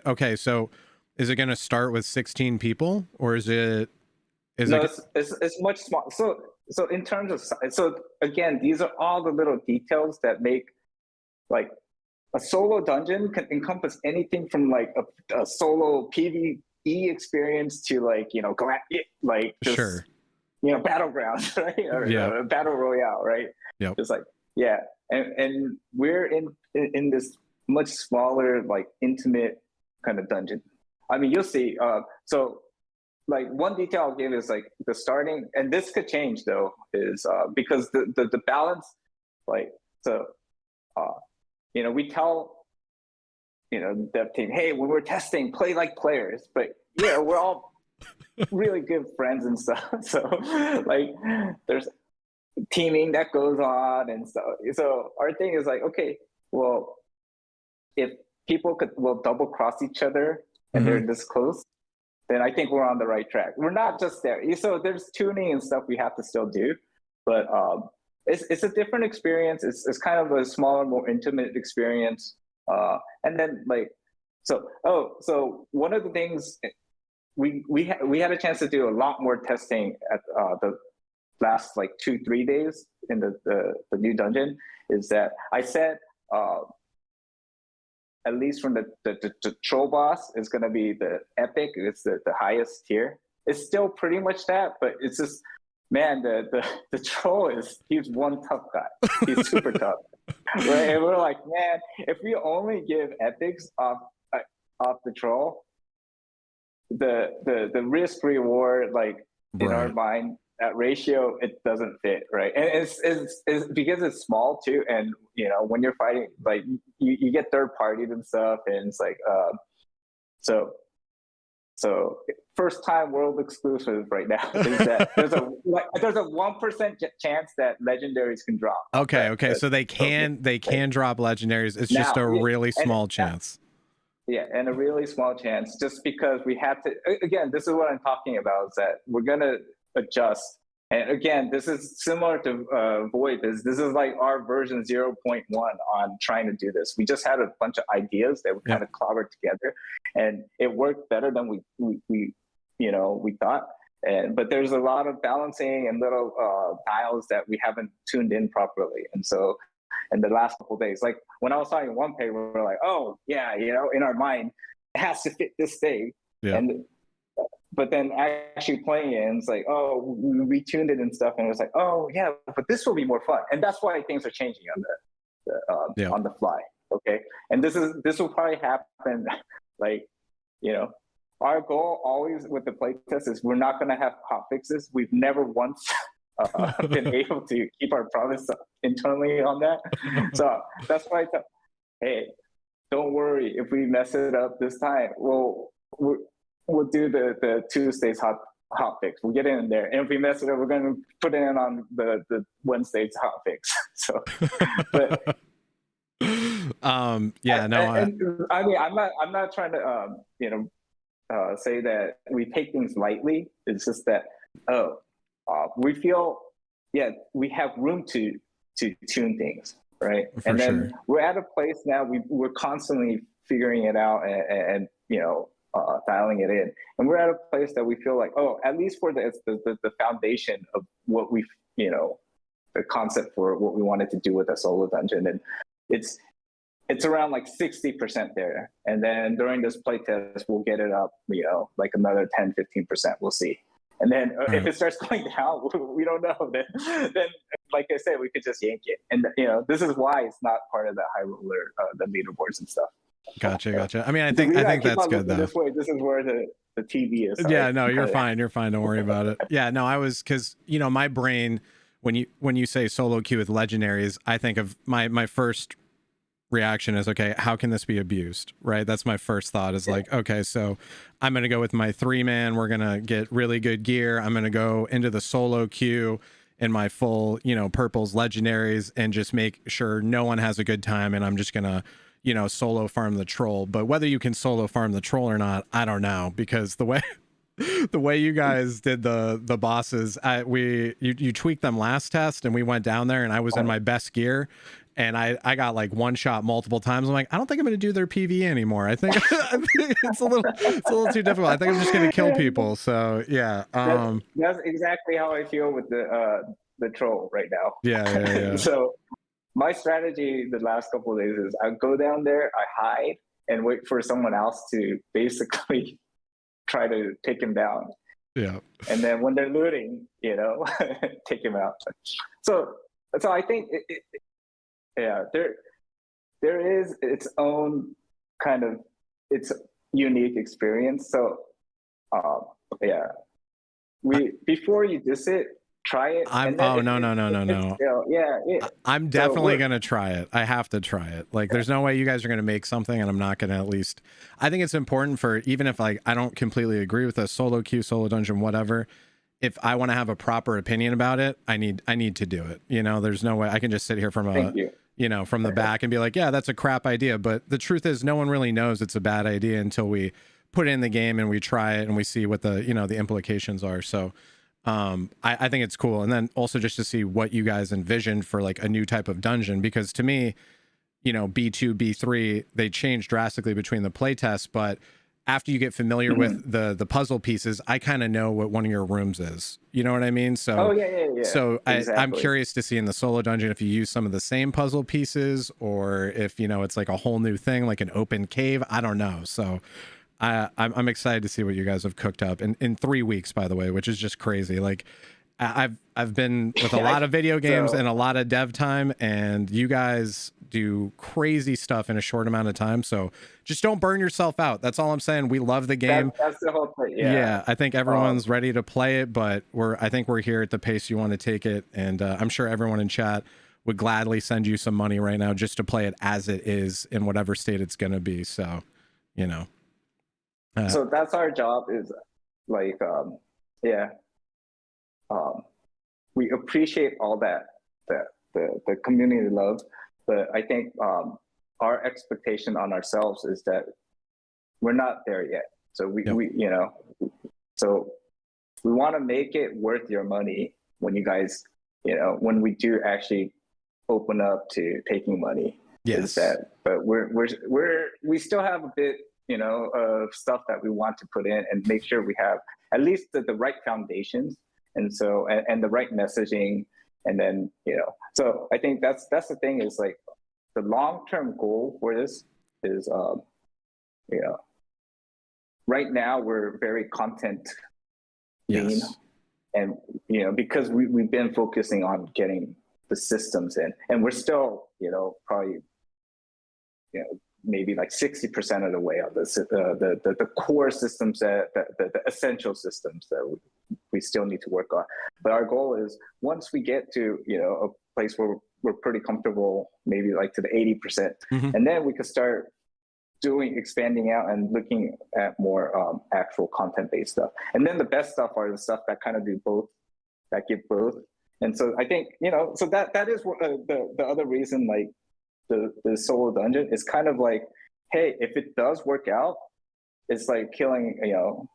Speaker 2: okay? So, is it going to start with 16 people, or is it?
Speaker 1: It's much smaller. So in terms of, so again, these are all the little details that make, like, a solo dungeon can encompass anything from like a solo PvE experience to, like, you know, just, you know, battlegrounds, right? Or battle royale, right? Just like, and we're in this much smaller, like, intimate kind of dungeon. I mean, you'll see. So, like, one detail I'll give is, like, the starting, and this could change though, is because the balance, like, so you know, we tell, you know, dev team, hey, when we're testing, play like players, but yeah, we're all really good friends and stuff. So, like, there's teaming that goes on and stuff. So our thing is like, okay, well, if people will double cross each other and they're this close, then I think we're on the right track. We're not just there. So there's tuning and stuff we have to still do, but it's a different experience. It's kind of a smaller, more intimate experience. And then like, so one of the things we had a chance to do a lot more testing at the last like 2-3 days in the new dungeon, is that I said at least from the troll boss is going to be the epic. It's the highest tier. It's still pretty much that, but it's just, man, the troll he's one tough guy. He's super tough, right? And we're like, man, if we only give epics off the troll, the risk reward, like in our mind, that ratio, it doesn't fit, right? And it's because it's small too, and you know, when you're fighting, like you get third partied and stuff, and it's like so first time world exclusive right now is that there's a 1% chance that legendaries can drop.
Speaker 2: Okay, so they can drop legendaries. It's just a really small chance.
Speaker 1: Yeah, and a really small chance, just because we have to. Again, this is what I'm talking about, is that we're gonna adjust. And again, this is similar to VoIP. This is like our version 0.1 on trying to do this. We just had a bunch of ideas that we kind of clobbered together, and it worked better than we thought. But there's a lot of balancing and little dials that we haven't tuned in properly. And so in the last couple of days, like when I was talking one page, we were like, oh yeah, you know, in our mind, it has to fit this thing. Yeah. But then actually playing it, and it's like, oh, we tuned it and stuff, and it was like, oh yeah, but this will be more fun. And that's why things are changing on the fly. Okay, and this will probably happen. Like, you know, our goal always with the playtest is we're not going to have hot fixes. We've never once been able to keep our promise internally on that. So that's why I thought, hey, don't worry if we mess it up this time. We'll do the Tuesday's hot fix. We'll get in there, and if we mess it up, we're going to put it in on the Wednesday's hot fix. So, but
Speaker 2: I mean,
Speaker 1: I'm not trying to say that we take things lightly. It's just that we feel we have room to tune things, right? And then we're at a place now. We're constantly figuring it out and dialing it in, and we're at a place that we feel like, at least for the foundation of what we the concept for what we wanted to do with a solo dungeon, and it's around like 60% there. And then during this playtest, we'll get it up, like another 10-15%. We'll see. And then if it starts going down, we don't know. Then like I said, we could just yank it. And this is why it's not part of the high roller, the leaderboards and stuff.
Speaker 2: Gotcha. I mean, I think that's good though.
Speaker 1: This is where the TV is.
Speaker 2: Yeah, no, you're fine. You're fine. Don't worry about it. Yeah, no, I was, because my brain, when you say solo queue with legendaries, I think of my first reaction is, okay, how can this be abused, right? That's my first thought, is like, okay, so I'm gonna go with my 3-man, we're gonna get really good gear, I'm gonna go into the solo queue in my full purples legendaries and just make sure no one has a good time, and I'm just gonna solo farm the troll. But whether you can solo farm the troll or not, I don't know, because the way you guys did the bosses, you tweaked them last test, and we went down there and I was in my best gear, and I got like one shot multiple times. I'm like, I don't think I'm going to do their PvE anymore. I think it's a little too difficult. I think I'm just going to kill people. So yeah.
Speaker 1: That's exactly how I feel with the troll right now.
Speaker 2: Yeah.
Speaker 1: So my strategy the last couple of days is I go down there, I hide, and wait for someone else to basically try to take him down.
Speaker 2: Yeah.
Speaker 1: And then when they're looting, take him out. So I think there is its own kind of unique experience. So before you diss it, try it.
Speaker 2: No.
Speaker 1: Yeah.
Speaker 2: I'm definitely gonna try it. I have to try it. Like, there's no way you guys are gonna make something and I'm not gonna at least. I think it's important for, even if like I don't completely agree with a solo queue, solo dungeon, whatever, if I want to have a proper opinion about it, I need to do it. There's no way I can just sit here from from the back and be like, yeah, that's a crap idea. But the truth is, no one really knows it's a bad idea until we put it in the game and we try it and we see what the the implications are. So I think it's cool. And then also just to see what you guys envisioned for like a new type of dungeon, because to me, you know, B2, B3, they change drastically between the playtests, but after you get familiar with the puzzle pieces, I kind of know what one of your rooms is. You know what I mean? So, so exactly. I'm curious to see in the solo dungeon if you use some of the same puzzle pieces, or if, you know, it's like a whole new thing, like an open cave. I don't know. So I'm excited to see what you guys have cooked up in 3 weeks, by the way, which is just crazy. Like I've been with a lot of video games and a lot of dev time, and you guys do crazy stuff in a short amount of time. So just don't burn yourself out. That's all I'm saying. We love the game.
Speaker 1: That's the whole thing.
Speaker 2: Yeah. I think everyone's ready to play it, but I think we're here at the pace you want to take it. And I'm sure everyone in chat would gladly send you some money right now just to play it as it is in whatever state it's going to be. So, you know.
Speaker 1: So that's our job, is like, we appreciate all that the community love, but I think our expectation on ourselves is that we're not there yet. So we you know, so we want to make it worth your money when you guys, you know, when we do actually open up to taking money.
Speaker 2: Yes.
Speaker 1: But we still have a bit, you know, of stuff that we want to put in and make sure we have at least the right foundations, and so and the right messaging, and then, you know, so I think that's the thing, is like the long-term goal for this is you know, right now we're very content lean, and you know, because we've been focusing on getting the systems in, and we're still, you know, probably, you know, maybe like 60% of the way on the core systems, the essential systems that we still need to work on. But our goal is, once we get to, you know, a place where we're pretty comfortable, maybe like to the 80%, and then we could start expanding out and looking at more actual content-based stuff. And then the best stuff are the stuff that kind of do both, that give both. And so I think, you know, so that is what, the other reason, like, the solo dungeon is kind of like, hey, if it does work out, it's like killing, you know,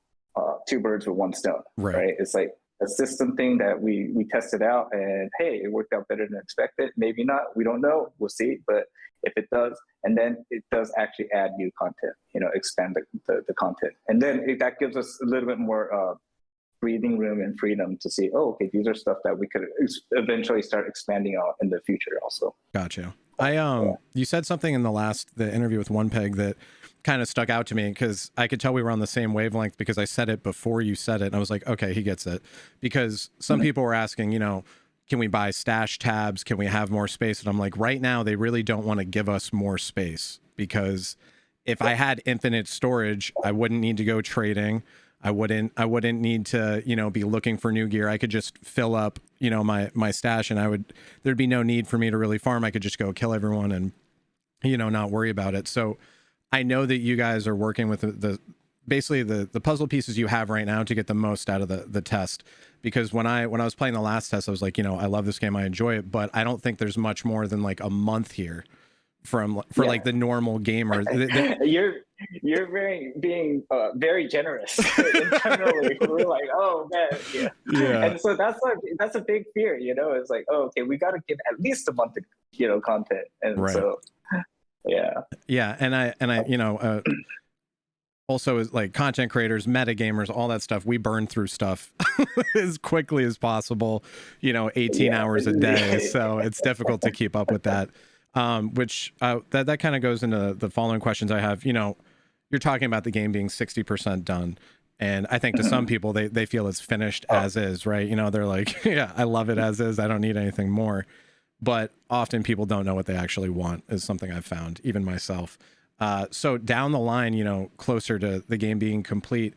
Speaker 1: 2 birds with 1 stone, right? It's like a system thing that we tested out, and hey, it worked out better than expected. Maybe not, we don't know, we'll see. But if it does, and then it does actually add new content, you know, expand the content, and then that gives us a little bit more breathing room and freedom to see, oh, okay, these are stuff that we could eventually start expanding out in the future also.
Speaker 2: Gotcha. You said something in the interview with One Peg that kind of stuck out to me, because I could tell we were on the same wavelength, because I said it before you said it, and I was like, okay, he gets it. Because some people were asking, you know, can we buy stash tabs? Can we have more space? And I'm like, right now, they really don't want to give us more space, because if I had infinite storage, I wouldn't need to go trading. I wouldn't need to, you know, be looking for new gear. I could just fill up, you know, my stash, and there'd be no need for me to really farm. I could just go kill everyone and, you know, not worry about it. So I know that you guys are working with basically the puzzle pieces you have right now to get the most out of the test. Because when I was playing the last test, I was like, you know, I love this game, I enjoy it, but I don't think there's much more than like a month here for like the normal gamer.
Speaker 1: You're being very generous internally. We're like, oh man, yeah. And so that's a big fear, you know. It's like, oh, okay, we got to give at least a month of, you know, content, and so yeah, and I you know, also is like content creators, meta gamers, all that stuff. We burn through stuff as quickly as possible, you know, 18 hours a day. So it's difficult to keep up with that. Which that kind of goes into the following questions I have. You know, you're talking about the game being 60% done, and I think to some people they feel it's finished as is, right? You know, they're like, yeah, I love it as is, I don't need anything more. But often people don't know what they actually want, is something I've found, even myself. So down the line, you know, closer to the game being complete,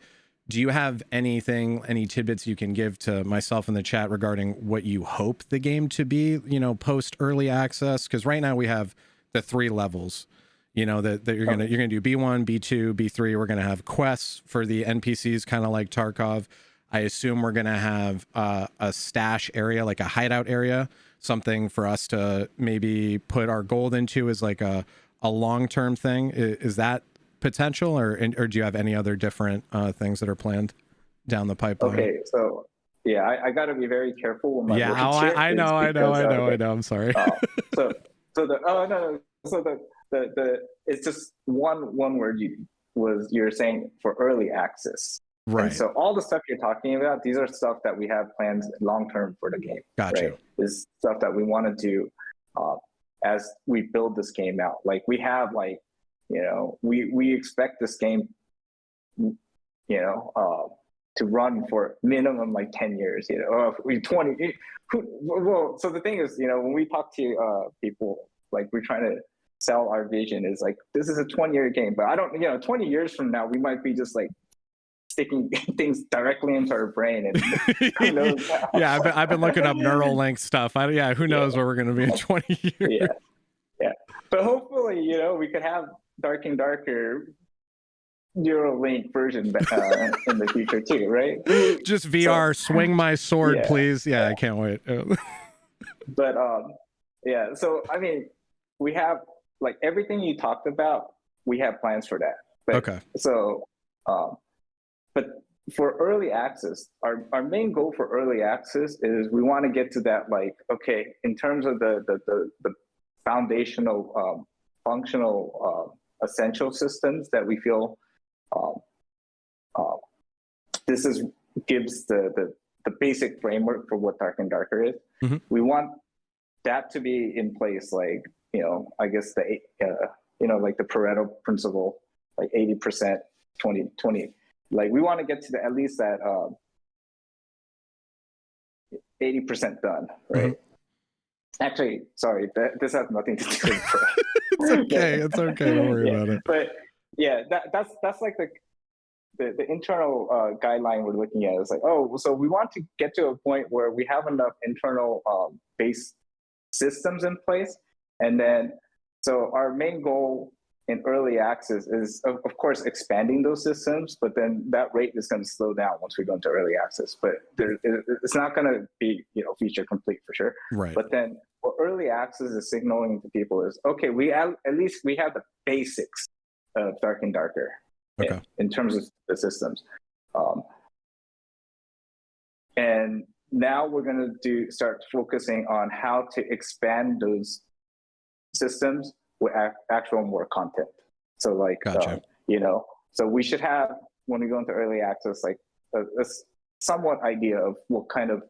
Speaker 1: do you have any tidbits you can give to myself in the chat regarding what you hope the game to be, you know, post early access? Because right now we have the 3 levels, you know, that you're gonna do B1, B2, B3. We're gonna have quests for the NPCs, kind of like Tarkov. I assume we're gonna have a stash area, like a hideout area, something for us to maybe put our gold into as like a long-term thing. Is that potential, or do you have any other different things that are planned down the pipeline? Okay, so I got to be very careful with my
Speaker 2: words here. I know. I'm sorry.
Speaker 1: So the it's just one word you're saying for early access.
Speaker 2: Right.
Speaker 1: And so all the stuff you're talking about, these are stuff that we have plans long term for the game.
Speaker 2: Gotcha.
Speaker 1: Right? This stuff that we want to do as we build this game out. Like we have we expect this game, to run for minimum 10 years, or 20. Well, so the thing is, when we talk to people, we're trying to sell our vision is this is a 20-year game, but I don't, 20 years from now, we might be just sticking things directly into our brain, and who knows now.
Speaker 2: Yeah, I've been looking up neural link stuff. Who knows where we're going to be in 20 years.
Speaker 1: Yeah. But hopefully, we could have Dark and Darker neural link version in the future too, right?
Speaker 2: Just VR, swing my sword, please. I can't wait.
Speaker 1: But so I mean, we have everything you talked about, we have plans for that. But,
Speaker 2: okay.
Speaker 1: So, but for early access, our main goal for early access is we want to get to that, in terms of the foundational, functional, essential systems that we feel gives the basic framework for what Dark and Darker is.
Speaker 2: Mm-hmm.
Speaker 1: We want that to be in place, I guess the the Pareto principle, 80%, 20. We want to get to at least that 80% done, right?
Speaker 2: Mm-hmm.
Speaker 1: Actually, sorry, this has nothing to do with Pareto.
Speaker 2: It's okay. Don't worry about it.
Speaker 1: But that's the internal guideline we're looking at is so we want to get to a point where we have enough internal base systems in place, and then so our main goal in early access is of course expanding those systems, but then that rate is going to slow down once we go into early access. But it's not going to be feature complete for sure.
Speaker 2: Right.
Speaker 1: But then what early access is signaling to people is we at least we have the basics of Dark and Darker.
Speaker 2: Okay.
Speaker 1: In terms of the systems, and now we're going to start focusing on how to expand those systems with actual more content. So
Speaker 2: gotcha.
Speaker 1: So we should have, when we go into early access, a somewhat idea of what kind of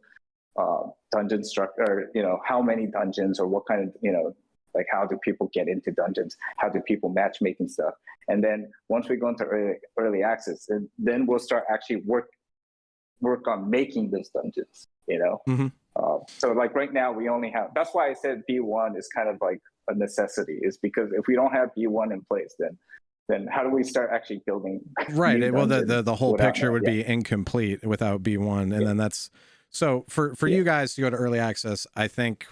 Speaker 1: dungeon structure, how many dungeons, or what kind of, how do people get into dungeons? How do people matchmaking stuff? And then once we go into early access, then we'll start actually work on making those dungeons,
Speaker 2: Mm-hmm.
Speaker 1: So right now we only have, that's why I said B1 is kind of a necessity, is because if we don't have B1 in place, then how do we start actually building?
Speaker 2: Right. Well, the whole picture would be incomplete without B1. And then that's, so for you guys to go to early access, I think,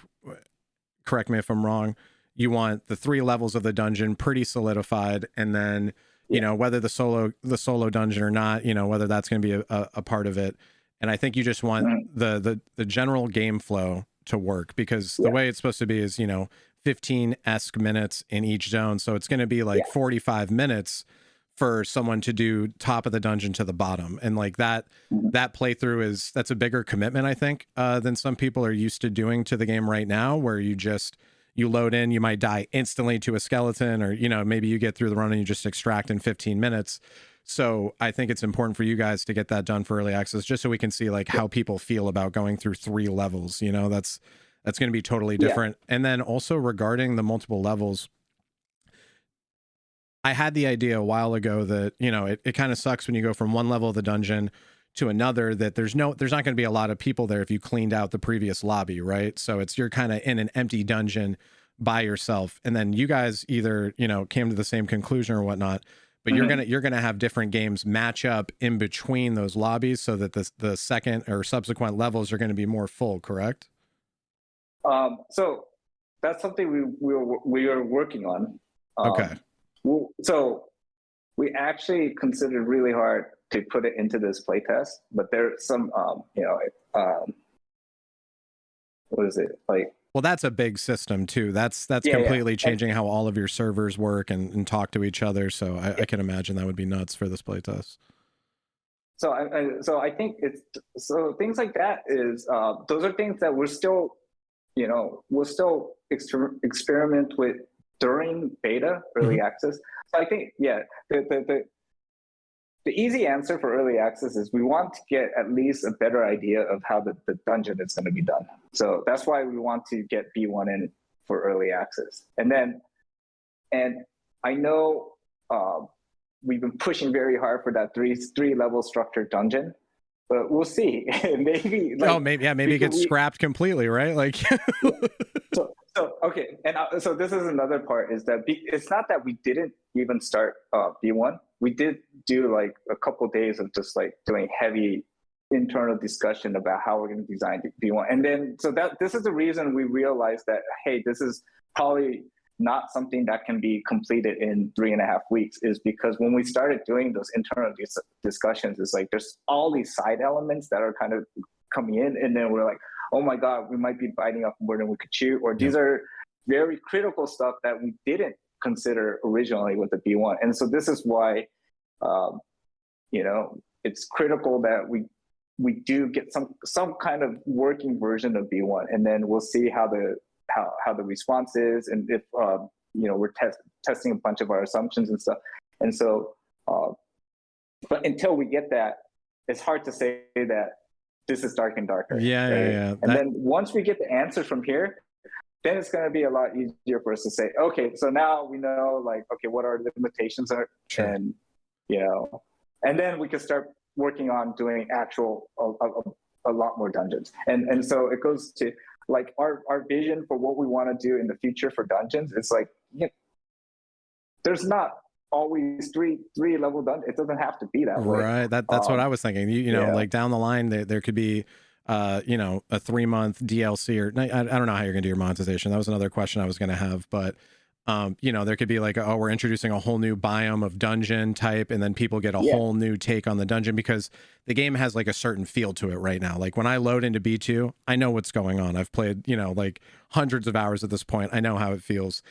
Speaker 2: correct me if I'm wrong, you want the 3 levels of the dungeon pretty solidified, and then whether the solo dungeon or not, whether that's going to be a part of it. And I think you just want the general game flow to work, because the way it's supposed to be is 15-esque minutes in each zone, so it's going to be 45 minutes for someone to do top of the dungeon to the bottom, and that playthrough that's a bigger commitment, I think, than some people are used to doing to the game right now, where you load in, you might die instantly to a skeleton, or maybe you get through the run and you just extract in 15 minutes. So I think it's important for you guys to get that done for early access, just so we can see how people feel about going through 3 levels. That's going to be totally different. And then also regarding the multiple levels, I had the idea a while ago that, it kind of sucks when you go from one level of the dungeon to another, that there's not going to be a lot of people there if you cleaned out the previous lobby, right? So you're kind of in an empty dungeon by yourself. And then you guys either, came to the same conclusion or whatnot, but you're going to have different games match up in between those lobbies, so that the second or subsequent levels are going to be more full, correct?
Speaker 1: So that's something we are working on.
Speaker 2: Okay.
Speaker 1: So we actually considered really hard to put it into this playtest, but there's some, what is it
Speaker 2: Well, that's a big system too. That's completely changing how all of your servers work and talk to each other. So I can imagine that would be nuts for this playtest.
Speaker 1: so I think it's so things like that is those are things that we're still, we'll still experiment with during beta, early access. So I think, yeah, the easy answer for early access is we want to get at least a better idea of how the dungeon is going to be done. So that's why we want to get B1 in for early access. And I know we've been pushing very hard for that three level structured dungeon, but we'll see. Maybe
Speaker 2: maybe it gets scrapped completely, right? Like
Speaker 1: so okay, and so this is another part, is that it's not that we didn't even start B1. We did do like a couple of days of just like doing heavy internal discussion about how we're going to design B1, and then so this is the reason we realized that, hey, this is probably not something that can be completed in 3.5 weeks, is because when we started doing those internal discussions, it's like there's all these side elements that are kind of coming in, and then we're like, oh my God, we might be biting off more than we could chew, or these are very critical stuff that we didn't consider originally with the B1. And so this is why, it's critical that we do get some kind of working version of B1, and then we'll see how the response is, and if we're testing a bunch of our assumptions and stuff. And so, but until we get that, it's hard to say that this is dark and darker.
Speaker 2: Yeah.
Speaker 1: And then once we get the answer from here, then it's going to be a lot easier for us to say, okay, so now we know, like, okay, what our limitations are, and and then we can start working on doing actual a lot more dungeons. And so it goes to like our vision for what we want to do in the future for dungeons. It's like, there's not always three level dungeons. It doesn't have to be that way.
Speaker 2: Right. That's what I was thinking. Like down the line, there could be a 3-month DLC, or I don't know how you're gonna do your monetization. That was another question I was gonna have, but there could be like, oh, we're introducing a whole new biome of dungeon type, and then people get a whole new take on the dungeon, because the game has like a certain feel to it right now. Like when I load into B2, I know what's going on. I've played, like hundreds of hours at this point. I know how it feels.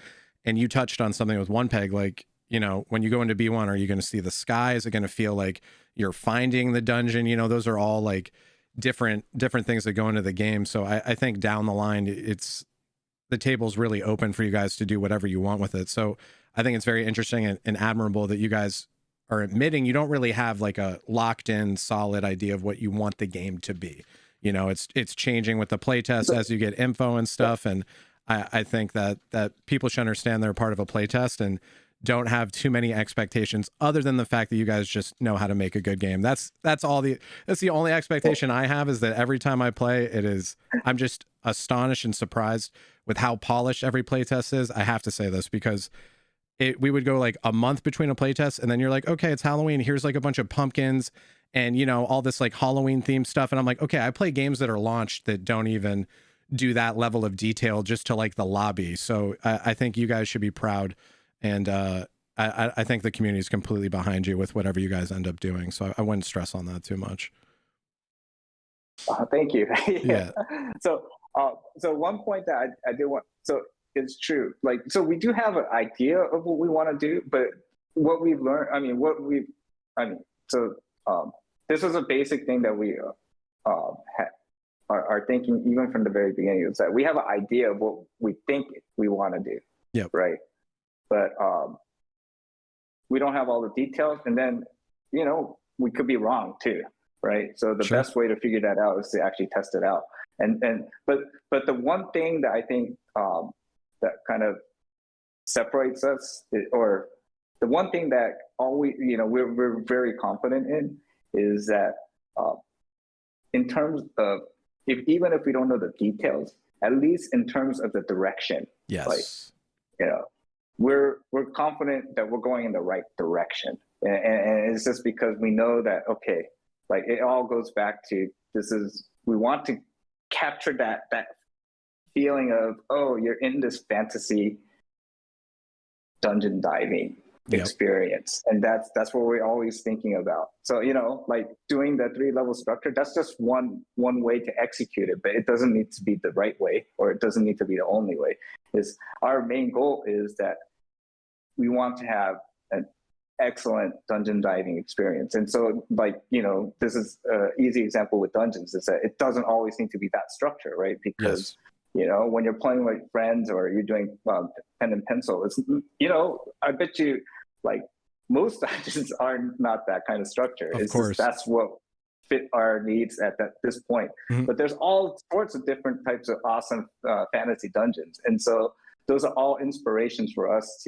Speaker 2: And you touched on something with One Peg, like, when you go into B1, are you going to see the sky? Is it going to feel like you're finding the dungeon? Those are all like different things that go into the game. So I think down the line, the table's really open for you guys to do whatever you want with it. So I think it's very interesting and admirable that you guys are admitting you don't really have like a locked in solid idea of what you want the game to be. It's changing with the playtest as you get info and stuff. And I think that people should understand they're part of a playtest and don't have too many expectations, other than the fact that you guys just know how to make a good game. That's the only expectation I have, is that every time I play, I'm just astonished and surprised with how polished every playtest is. I have to say this because we would go like a month between a playtest, and then you're like, okay, it's Halloween. Here's like a bunch of pumpkins and all this like Halloween themed stuff. And I'm like, okay, I play games that are launched that don't even do that level of detail just to like the lobby. So I think you guys should be proud. And I think the community is completely behind you with whatever you guys end up doing. So I wouldn't stress on that too much.
Speaker 1: Thank you.
Speaker 2: Yeah.
Speaker 1: So one point that I did want, so it's true. Like, so we do have an idea of what we want to do, but what we've learned, this is a basic thing that we are thinking even from the very beginning, is that we have an idea of what we think we want to do.
Speaker 2: Yep.
Speaker 1: Right. But we don't have all the details, and then we could be wrong too, right? So the best way to figure that out is to actually test it out. But the one thing that I think that kind of separates us, or the one thing that always we're very confident in, is that in terms of even if we don't know the details, at least in terms of the direction,
Speaker 2: yes,
Speaker 1: we're confident that we're going in the right direction. And it's just because we know that, okay, like it all goes back to, we want to capture that feeling of, oh, you're in this fantasy dungeon diving experience. And that's what we're always thinking about. So, like doing the 3-level structure, that's just one way to execute it, but it doesn't need to be the right way, or it doesn't need to be the only way. Our main goal is that we want to have excellent dungeon diving experience. And so, like, you know, this is an easy example with dungeons, is that it doesn't always need to be that structure, right? Because, you know, when you're playing with friends or you're doing pen and pencil, it's, you know, I bet you, like, most dungeons are not that kind of structure.
Speaker 2: Of course.
Speaker 1: That's what fit our needs at this point. But there's all sorts of different types of awesome fantasy dungeons. And so those are all inspirations for us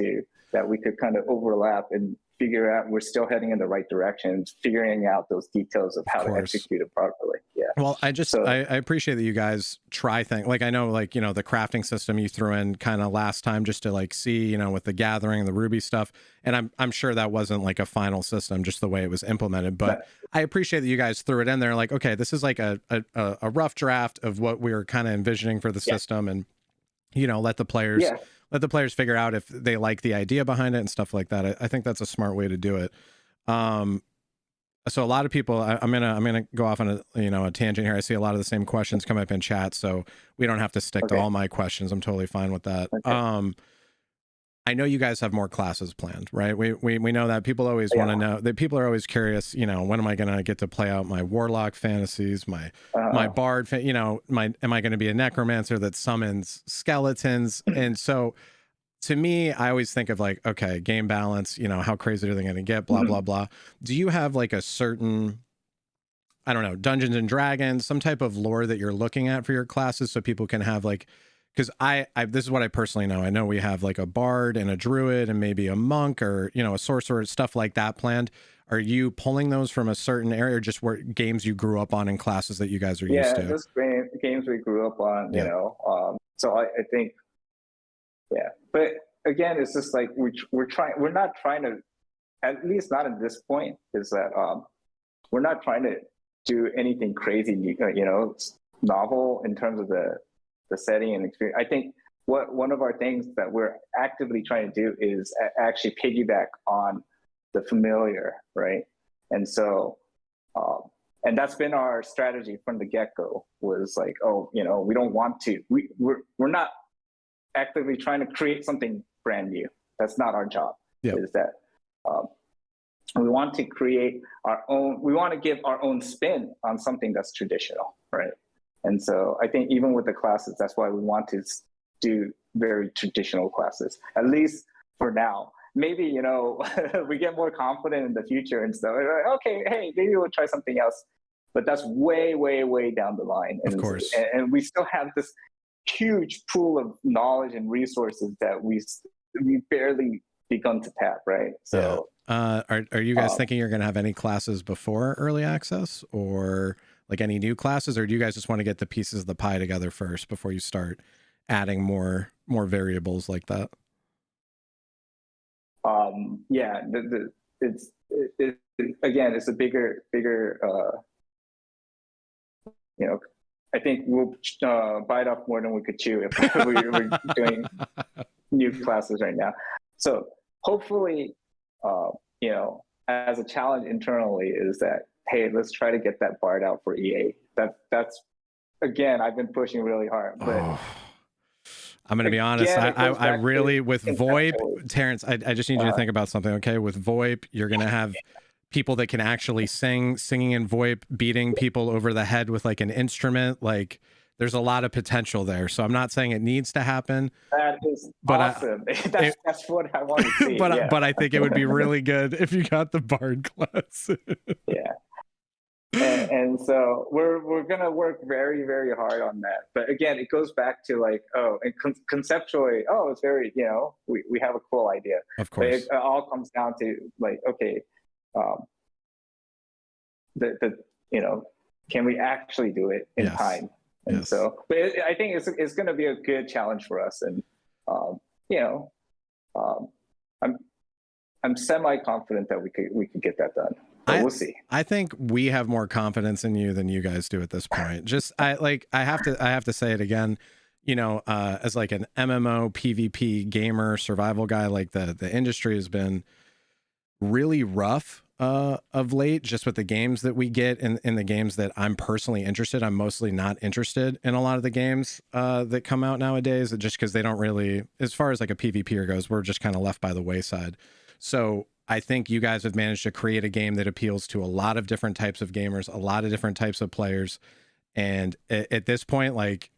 Speaker 1: that we could kind of overlap and figure out we're still heading in the right direction, figuring out those details of how to execute it properly. Yeah.
Speaker 2: Well, I appreciate that you guys try things. Like, I know, like, you know, the crafting system you threw in kind of last time just to like see, you know, with the gathering and the Ruby stuff. And I'm sure that wasn't like a final system, just the way it was implemented. But I appreciate that you guys threw it in there. Like, okay, this is like a rough draft of what we were kind of envisioning for the system, and, you know, let the players figure out if they like the idea behind it and stuff like that. I think that's a smart way to do it. So a lot of people, I'm gonna go off on a tangent here. I see a lot of the same questions come up in chat, so we don't have to stick to all my questions. I'm totally fine with that. I know you guys have more classes planned, right? We know that people always want to know, that people are always curious, you know, when am I going to get to play out my warlock fantasies, my bard, you know, am I going to be a necromancer that summons skeletons? And so to me, I always think of like, okay, game balance, you know, how crazy are they going to get, blah, blah, blah. Do you have like a certain, I don't know, Dungeons and Dragons, some type of lore that you're looking at for your classes so people can have like, because I this is what I personally know. I know we have like a bard and a druid and maybe a monk or, you know, a sorcerer, stuff like that planned. Are you pulling those from a certain area, or just where games you grew up on in classes that you guys are used to?
Speaker 1: Yeah, just games we grew up on, you know. So I think, but again, it's just like we're not trying to, at least not at this point, is that we're not trying to do anything crazy, you know, novel in terms of the setting and experience. I think one of our things that we're actively trying to do is actually piggyback on the familiar, right? And so, and that's been our strategy from the get-go, was like, oh, you know, we don't want to, we're not actively trying to create something brand new. That's not our job. Is that we want to create our own, we want to give our own spin on something that's traditional, right? And so I think even with the classes, that's why we want to do very traditional classes, at least for now. Maybe, you know, we get more confident in the future and stuff. Like, okay, hey, maybe we'll try something else. But that's way, way, way down the line. And,
Speaker 2: of course.
Speaker 1: And we still have this huge pool of knowledge and resources that we barely begun to tap, right? So,
Speaker 2: are you guys thinking you're going to have any classes before early access, or like any new classes, or do you guys just want to get the pieces of the pie together first before you start adding more variables like that?
Speaker 1: Yeah, again, it's a bigger, you know, I think we'll bite off more than we could chew if we're doing new classes right now. So hopefully, you know, as a challenge internally is that, hey, let's try to get that bard out for EA. That's again, I've been pushing really hard, but
Speaker 2: I'm going to be honest. I really, with VoIP, Terrence, I just need you to think about something. Okay. With VoIP, you're going to have people that can actually singing in VoIP, beating people over the head with like an instrument. Like, there's a lot of potential there. So I'm not saying it needs to happen.
Speaker 1: That is awesome. That's what I want to see.
Speaker 2: But I think it would be really good if you got the bard class.
Speaker 1: And so we're gonna work very, very hard on that. But again, it goes back to like, conceptually, it's very, you know, we have a cool idea.
Speaker 2: Of course.
Speaker 1: But it all comes down to like, okay, you know, can we actually do it in time? And so, but I think it's going to be a good challenge for us. And, you know, I'm semi-confident that we could get that done. But we'll see.
Speaker 2: I think we have more confidence in you than you guys do at this point. Just I have to say it again, you know, as like an MMO PvP gamer survival guy, like the industry has been really rough of late, just with the games that we get in the games that I'm personally interested. I'm mostly not interested in a lot of the games that come out nowadays, just because they don't really, as far as like a PvPer goes, we're just kind of left by the wayside. So I think you guys have managed to create a game that appeals to a lot of different types of gamers, a lot of different types of players. And at this point, like,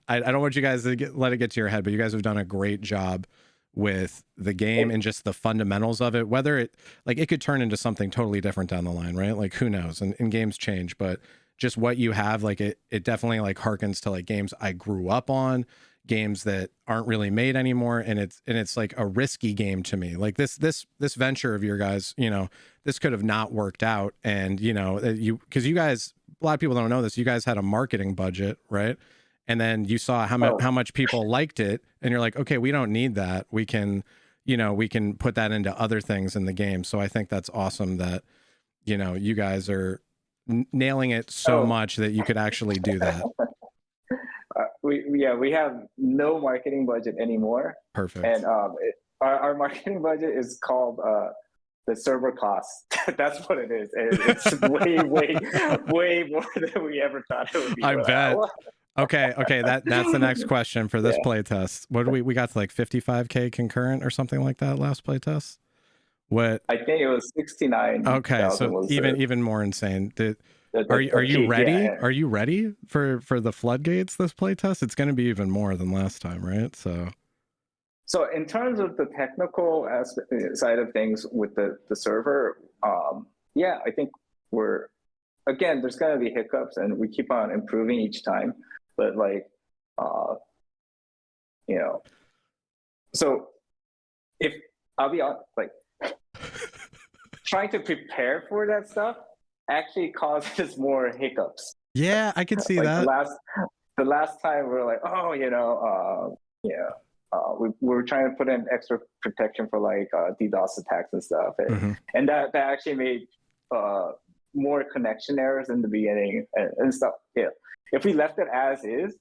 Speaker 2: I don't want you guys to let it get to your head, but you guys have done a great job with the game and just the fundamentals of it. Whether it, like, it could turn into something totally different down the line, right? Like, who knows? And games change, but just what you have, like, it definitely like harkens to like games I grew up on, games that aren't really made anymore, and it's like a risky game to me. Like this venture of your guys, you know, this could have not worked out, and you know, because you guys, a lot of people don't know this, you guys had a marketing budget, right? And then you saw how much people liked it, and you're like, okay, we don't need that. We can, you know, we can put that into other things in the game. So I think that's awesome that, you know, you guys are nailing it so much that you could actually do that.
Speaker 1: We have no marketing budget anymore.
Speaker 2: Perfect.
Speaker 1: And our marketing budget is called the server cost. That's what it is. And it's way more than we ever thought it would be.
Speaker 2: I bet. Okay, that's the next question for this playtest. What do we got to, like 55K concurrent or something like that last playtest? What?
Speaker 1: I think it was 69.
Speaker 2: Okay, so even more insane. Are you ready? Yeah. Are you ready for the floodgates this playtest? It's going to be even more than last time, right?
Speaker 1: So in terms of the technical side of things with the server, yeah, I think there's going to be hiccups, and we keep on improving each time. But like, you know, so if I'll be honest, like trying to prepare for that stuff actually causes more hiccups.
Speaker 2: Yeah, I can see
Speaker 1: like
Speaker 2: that.
Speaker 1: The last time we were like, oh, you know, we were trying to put in extra protection for like DDoS attacks and stuff, and that actually made more connection errors in the beginning and stuff. Yeah, if we left it as is,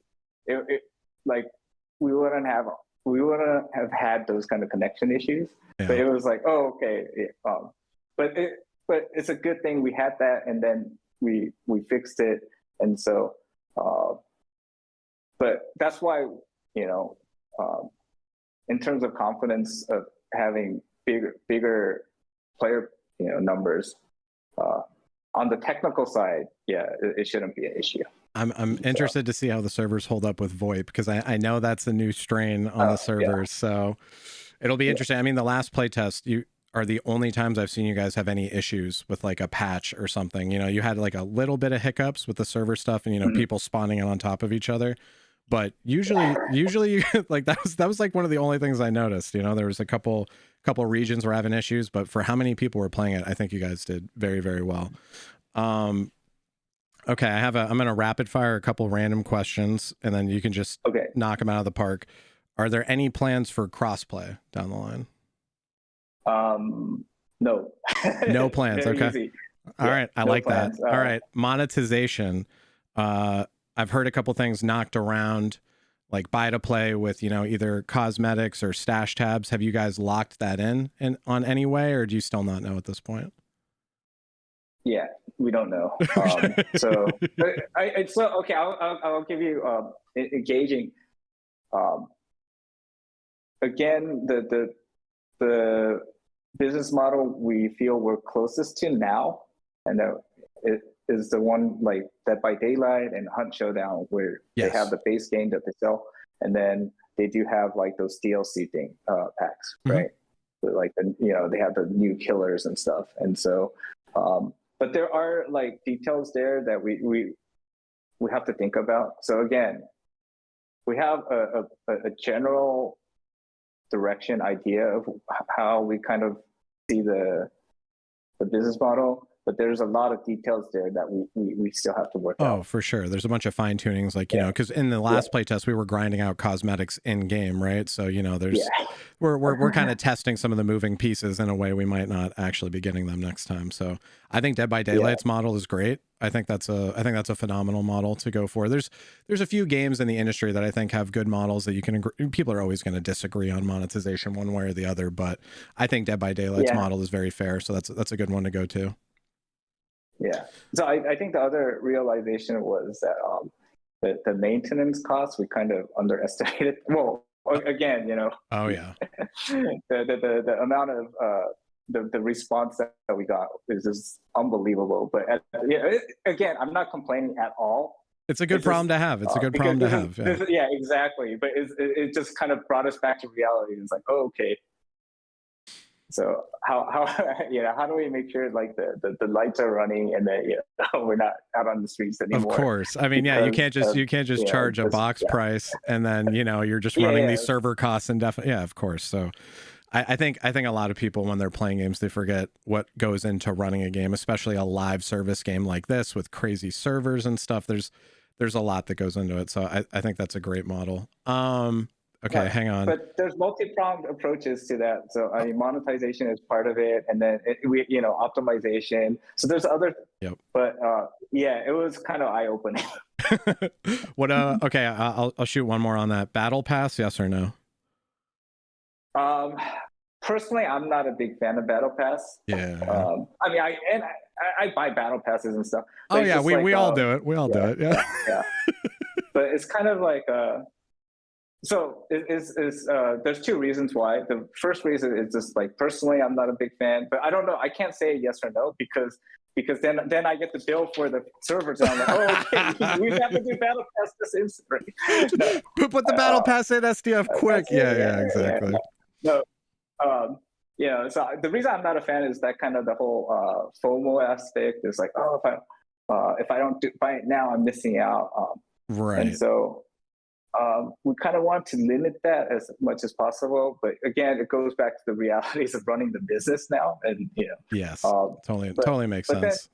Speaker 1: it like we wouldn't have had those kind of connection issues. Yeah. But it was like, oh, okay, but it's a good thing we had that, and then we fixed it, and so but that's why, you know, in terms of confidence of having bigger player, you know, numbers on the technical side, yeah, it shouldn't be an issue.
Speaker 2: I'm interested to see how the servers hold up with VoIP, because I know that's a new strain on the servers, so it'll be interesting. I mean, the last playtest, you are the only times I've seen you guys have any issues with like a patch or something. You know, you had like a little bit of hiccups with the server stuff, and you know, people spawning in on top of each other. But usually like that was like one of the only things I noticed. You know, there was a couple regions were having issues, but for how many people were playing it, I think you guys did very, very well. Okay, I'm going to rapid fire a couple random questions, and then you can just knock them out of the park. Are there any plans for crossplay down the line?
Speaker 1: No.
Speaker 2: No plans. Okay. Easy. All right. I like plans. That. All right. Monetization. I've heard a couple things knocked around, like buy to play with, you know, either cosmetics or stash tabs. Have you guys locked that in on any way, or do you still not know at this point?
Speaker 1: Yeah, we don't know. So I'll give you engaging. Again, the business model we feel we're closest to now, and it is the one like Dead by Daylight and Hunt Showdown, where they have the base game that they sell, and then they do have like those DLC packs, right? So, like, you know, they have the new killers and stuff, and so. But there are like details there that we have to think about. So again, we have a general direction idea of how we kind of see the business model, but there's a lot of details there that we still have to work out.
Speaker 2: Oh, for sure. There's a bunch of fine tunings, like, you know, because in the last playtest, we were grinding out cosmetics in game, right? So, you know, there's we're kind of testing some of the moving pieces in a way we might not actually be getting them next time. So I think Dead by Daylight's model is great. I think that's a phenomenal model to go for. There's a few games in the industry that I think have good models that you can agree. People are always going to disagree on monetization one way or the other, but I think Dead by Daylight's model is very fair. So that's a good one to go to.
Speaker 1: Yeah. So I think the other realization was that the maintenance costs we kind of underestimated. Well, again, you know.
Speaker 2: Oh yeah.
Speaker 1: The amount of the response that we got is just unbelievable. But again, I'm not complaining at all.
Speaker 2: It's a good problem to have. It's a good problem to have.
Speaker 1: Yeah, exactly. But it just kind of brought us back to reality. It's like, oh, okay. So how how do we make sure like the lights are running and that we're not out on the streets anymore?
Speaker 2: Of course. I mean, you can't just charge a box price and then you're just running these server costs indefinitely. Yeah, of course. So I think a lot of people when they're playing games, they forget what goes into running a game, especially a live service game like this with crazy servers and stuff. There's a lot that goes into it. So I think that's a great model. Okay, hang on.
Speaker 1: But there's multi-pronged approaches to that. So I mean, monetization is part of it, and then optimization. So there's other. Yep. But it was kind of eye-opening.
Speaker 2: What? Okay, I'll shoot one more on that. Battle Pass, yes or no?
Speaker 1: Personally, I'm not a big fan of Battle Pass.
Speaker 2: Yeah.
Speaker 1: I mean, I buy Battle Passes and stuff.
Speaker 2: Oh yeah, we all do it. We all do it. Yeah.
Speaker 1: But it's kind of like so there's two reasons why. The first reason is just like personally, I'm not a big fan, but I don't know. I can't say yes or no because then I get the bill for the servers and I'm like, oh, okay, we have to do Battle Pass this instantly. No.
Speaker 2: Put the Battle Pass in SDF quick. Yeah, exactly.
Speaker 1: No. So the reason I'm not a fan is that kind of the whole FOMO aspect is like, oh, if I don't buy it now, I'm missing out.
Speaker 2: Right.
Speaker 1: And so we kind of want to limit that as much as possible, but again, it goes back to the realities of running the business now, and
Speaker 2: yes, totally makes sense.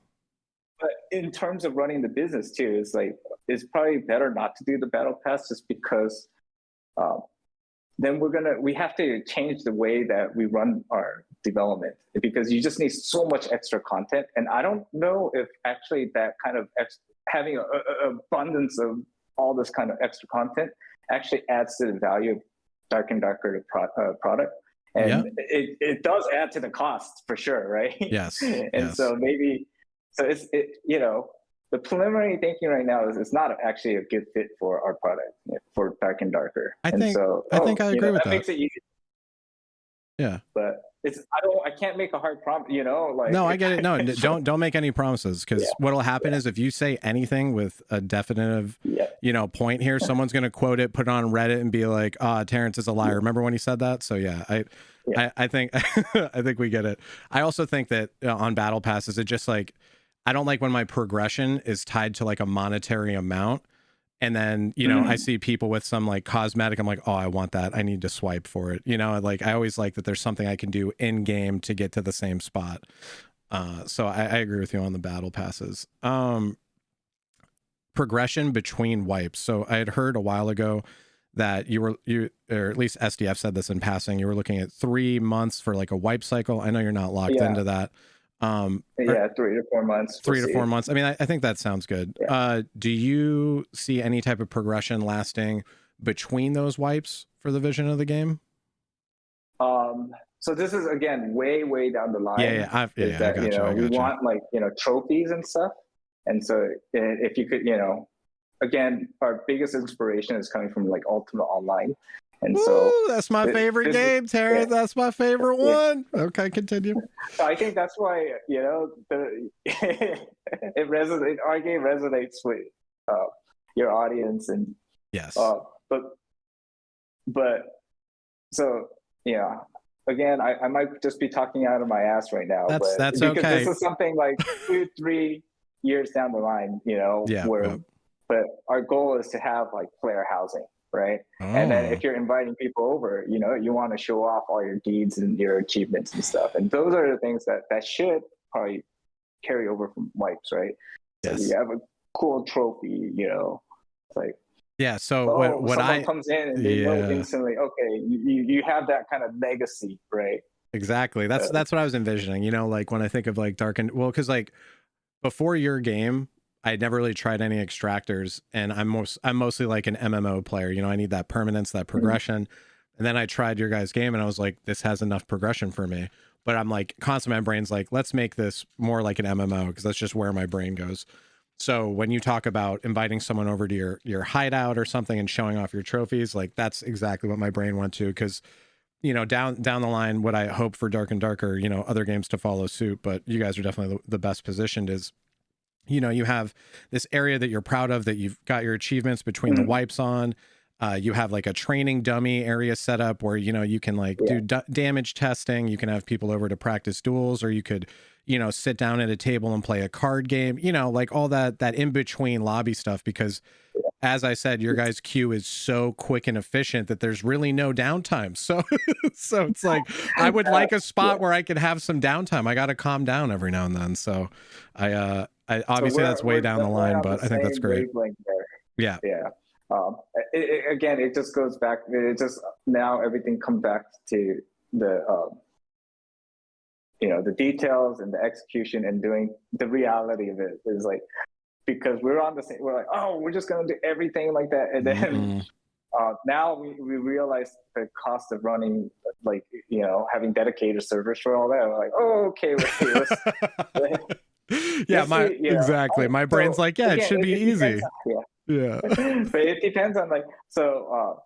Speaker 1: But in terms of running the business too, it's probably better not to do the Battle Pass just because then we have to change the way that we run our development because you just need so much extra content, and I don't know if actually that kind of having an abundance of all this kind of extra content actually adds to the value of Dark and Darker product. And it does add to the cost for sure, right?
Speaker 2: Yes.
Speaker 1: And so it's the preliminary thinking right now is it's not actually a good fit for our product for Dark and Darker.
Speaker 2: I think I agree with that.
Speaker 1: Makes it easy.
Speaker 2: Yeah.
Speaker 1: But I can't make a hard promise,
Speaker 2: No, I get it. No, don't make any promises because what'll happen is if you say anything with a definitive, point here, someone's going to quote it, put it on Reddit and be like, Terrence is a liar. Remember when he said that? So I think, I think we get it. I also think that on Battle Passes, it just like, I don't like when my progression is tied to like a monetary amount. And then, I see people with some like cosmetic. I'm like, oh, I want that. I need to swipe for it. Like I always like that there's something I can do in game to get to the same spot. So I agree with you on the Battle Passes. Progression between wipes. So I had heard a while ago that you or at least SDF said this in passing, you were looking at 3 months for like a wipe cycle. I know you're not locked into that.
Speaker 1: 3 to 4 months.
Speaker 2: 3 to 4 months. I mean, I think that sounds good. Do you see any type of progression lasting between those wipes for the vision of the game?
Speaker 1: So this is again way down the line.
Speaker 2: I got you.
Speaker 1: We want like trophies and stuff. And so if you could, again, our biggest inspiration is coming from like Ultimate Online. And so
Speaker 2: that's my favorite game, Terrence. That's my favorite one. Okay, continue.
Speaker 1: So I think that's why it resonates. Our game resonates with your audience, and
Speaker 2: yes.
Speaker 1: But so again, I might just be talking out of my ass right now.
Speaker 2: That's
Speaker 1: because
Speaker 2: okay.
Speaker 1: This is something like 2-3 years down the line, But our goal is to have like player housing. Right. And then if you're inviting people over, you want to show off all your deeds and your achievements and stuff. And those are the things that should probably carry over from wipes, right?
Speaker 2: Yes.
Speaker 1: So you have a cool trophy, like
Speaker 2: so what
Speaker 1: someone comes in and they know instantly, okay, you have that kind of legacy, right?
Speaker 2: Exactly. That's what I was envisioning, like when I think of like because like before your game, I never really tried any extractors, and I'm mostly like an MMO player. I need that permanence, that progression. And then I tried your guys' game, and I was like, this has enough progression for me. But I'm like, constantly my brain's like, let's make this more like an MMO because that's just where my brain goes. So when you talk about inviting someone over to your hideout or something and showing off your trophies, like that's exactly what my brain went to because you know, down the line, what I hope for Dark and Darker, you know, other games to follow suit, but you guys are definitely the best positioned, is, you know, you have this area that you're proud of, that you've got your achievements between the wipes on. You have like a training dummy area set up where, you know, you can like do damage testing. You can have people over to practice duels, or you could, you know, sit down at a table and play a card game, you know, like all that in between lobby stuff, because as I said, your guys' queue is so quick and efficient that there's really no downtime. So, so it's like, I would like a spot where I could have some downtime. I got to calm down every now and then. So I obviously that's way down the line, but I think that's great. Yeah.
Speaker 1: Yeah. Again, it just goes back. It just, now everything comes back to the, you know, the details and the execution and doing the reality of it is like, because we're on the same, we're like, oh, we're just going to do everything like that. And then now we realize the cost of running, like, you know, having dedicated servers for all that. We're like, oh, okay.
Speaker 2: Exactly. My brain's like, yeah, again, it should be easy. Yeah.
Speaker 1: But it depends on like, so,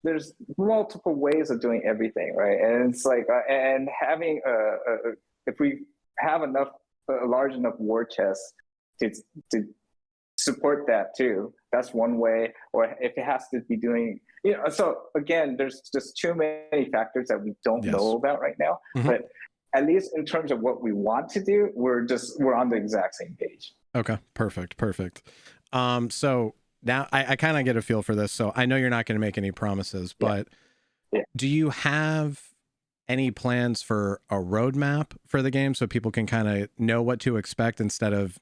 Speaker 1: there's multiple ways of doing everything, right? And it's like, and having if we have a large enough war chest to support that too, that's one way. Or if it has to be doing, you know, so again, there's just too many factors that we don't know about right now. But at least in terms of what we want to do, we're on the exact same page.
Speaker 2: Okay, perfect. So now I kind of get a feel for this. So I know you're not going to make any promises, but do you have any plans for a roadmap for the game so people can kind of know what to expect instead of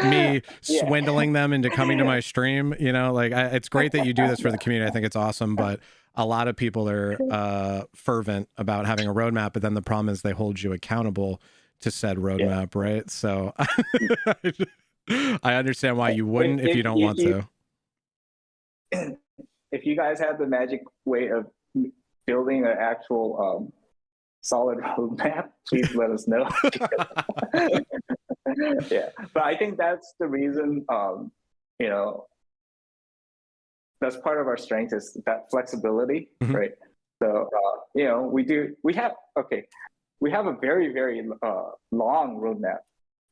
Speaker 2: me swindling them into coming to my stream? You know, like it's great that you do this for the community. I think it's awesome, but a lot of people are fervent about having a roadmap, but then the problem is they hold you accountable to said roadmap, right? So I understand why you wouldn't if you don't want to.
Speaker 1: If you guys have the magic way of building an actual solid roadmap, please let us know. But I think that's the reason, you know, that's part of our strength, is that flexibility, right? So, you know, we have a very, very long roadmap,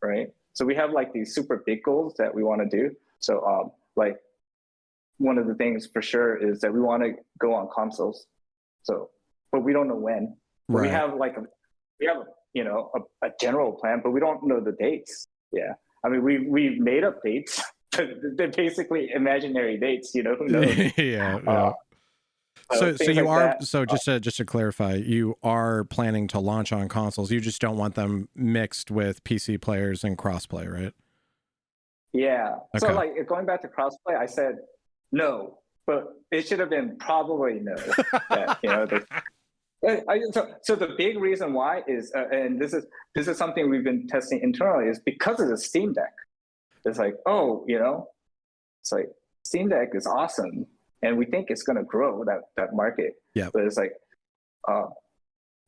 Speaker 1: right? So we have like these super big goals that we want to do. So like one of the things for sure is that we want to go on consoles. So, but we don't know when. Right. We have you know, a general plan, but we don't know the dates. Yeah. I mean, we've made up dates. They're basically imaginary dates, you know, who knows?
Speaker 2: So you like are, so just to clarify, you are planning to launch on consoles. You just don't want them mixed with PC players and crossplay, right? Yeah.
Speaker 1: Okay. So like going back to crossplay, I said no, but it should have been probably no. You know, so the big reason why is, and this is something we've been testing internally, is because of the Steam Deck. It's like, oh, you know, it's like Steam Deck is awesome, and we think it's going to grow that market. Yeah. But it's like,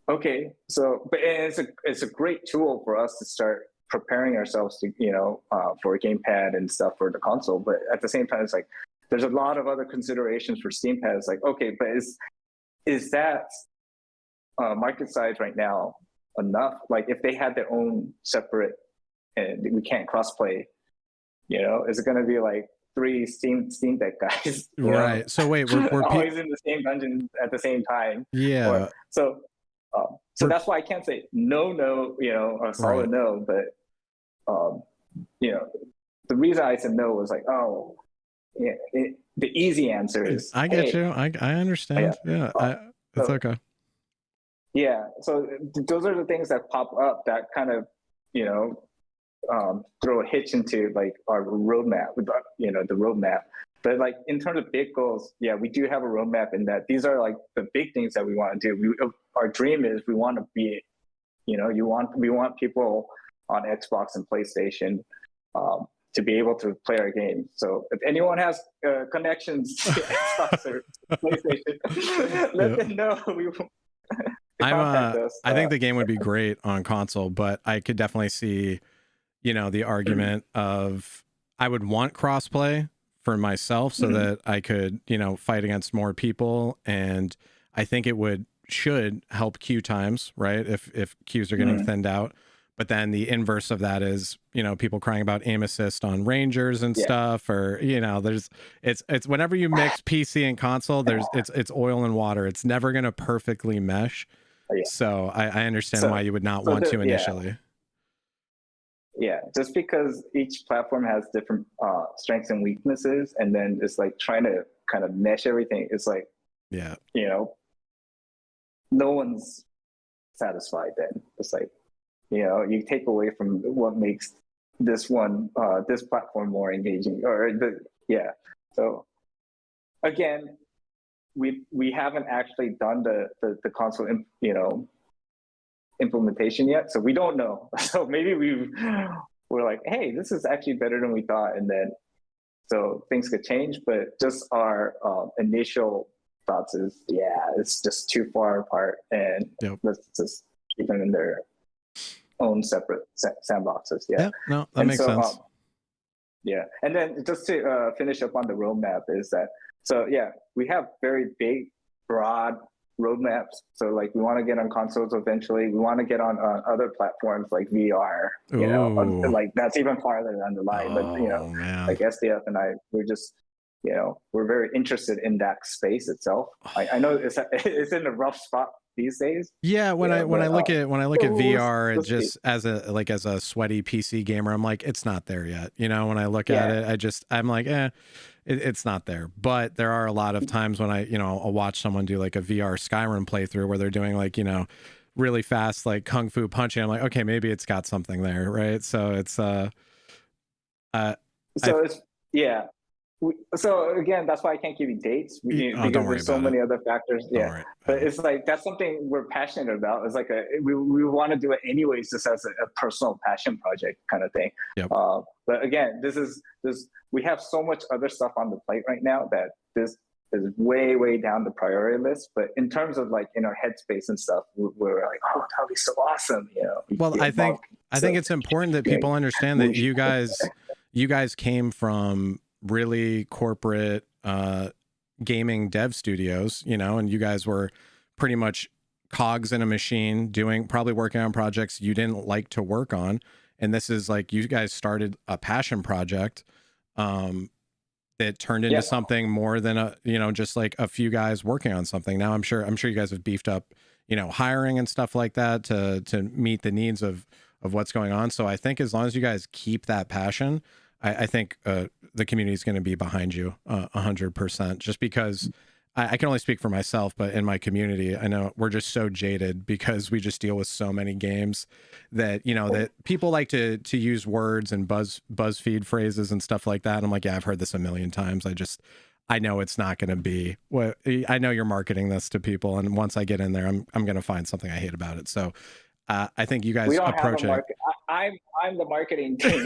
Speaker 1: okay, so but it's a great tool for us to start preparing ourselves to, you know, for a gamepad and stuff for the console. But at the same time, it's like there's a lot of other considerations for Steam Pad. It's like, okay, but is that market size right now enough? Like if they had their own separate and we can't crossplay, you know, is it going to be like 3 Steam Deck guys?
Speaker 2: Right. Know? So wait, we're
Speaker 1: always in the same dungeon at the same time.
Speaker 2: Yeah.
Speaker 1: So that's why I can't say no, you know, a solid no. But you know, the reason I said no was like, oh, yeah, the easy answer is.
Speaker 2: I get you. I understand. Yeah. It's okay.
Speaker 1: Yeah. So those are the things that pop up that kind of, you know, throw a hitch into like our roadmap, you know, the roadmap. But like in terms of big goals, yeah, we do have a roadmap in that these are like the big things that we want to do. Our dream is we want to be, you know, we want people on Xbox and PlayStation to be able to play our games. So if anyone has connections to Xbox or PlayStation, let them know.
Speaker 2: I think the game would be great on console, but I could definitely see, you know, the argument of I would want crossplay for myself so that I could, you know, fight against more people. And I think it should help queue times, right? If queues are getting thinned out. But then the inverse of that is, you know, people crying about aim assist on Rangers and stuff, or, you know, it's whenever you mix PC and console, it's oil and water. It's never going to perfectly mesh. So I understand why you would not want to initially.
Speaker 1: Yeah, just because each platform has different strengths and weaknesses, and then it's like trying to kind of mesh everything. It's like, you know, no one's satisfied then. It's like, you know, you take away from what makes this platform more engaging, So again, we haven't actually done the console, implementation yet, so we don't know. So maybe we're like, hey, this is actually better than we thought, and then so things could change. But just our initial thoughts is, it's just too far apart, and let's just keep them in their own separate sandboxes.
Speaker 2: No, that makes sense.
Speaker 1: And then just to finish up on the roadmap is that, we have very big, broad roadmaps. So like we want to get on consoles eventually. We want to get on other platforms like VR. You know, like that's even farther down the line. But like SDF and I, we're just, we're very interested in that space itself. I know it's in a rough spot these days.
Speaker 2: Yeah, when I look at VR, it just as a sweaty PC gamer, I'm like, it's not there yet. You know, when I look at it, I'm like, it's not there. But there are a lot of times when I'll watch someone do like a VR Skyrim playthrough where they're doing like, really fast, like kung fu punching. I'm like, okay, maybe it's got something there, right? So it's
Speaker 1: So again, that's why I can't give you dates because there's so many other factors. But it's like that's something we're passionate about. It's like we want to do it anyways, just as a personal passion project kind of thing. But again, we have so much other stuff on the plate right now that this is way down the priority list. But in terms of like in our headspace and stuff, we're like, oh, that'll be so awesome.
Speaker 2: Well, I think it's important that people understand that you guys came from really corporate gaming dev studios, and you guys were pretty much cogs in a machine probably working on projects you didn't like to work on. And this is like, you guys started a passion project that turned into something more than just like a few guys working on something. Now I'm sure you guys have beefed up, hiring and stuff like that to meet the needs of what's going on. So I think as long as you guys keep that passion, I think the community is going to be behind you 100%, just because I can only speak for myself, but in my community, I know we're just so jaded because we just deal with so many games that, that people like to use words and BuzzFeed phrases and stuff like that. And I'm like, yeah, I've heard this a million times. I know it's not going to be what I know you're marketing this to people. And once I get in there, I'm going to find something I hate about it. So I think you guys approach it.
Speaker 1: I'm the marketing team.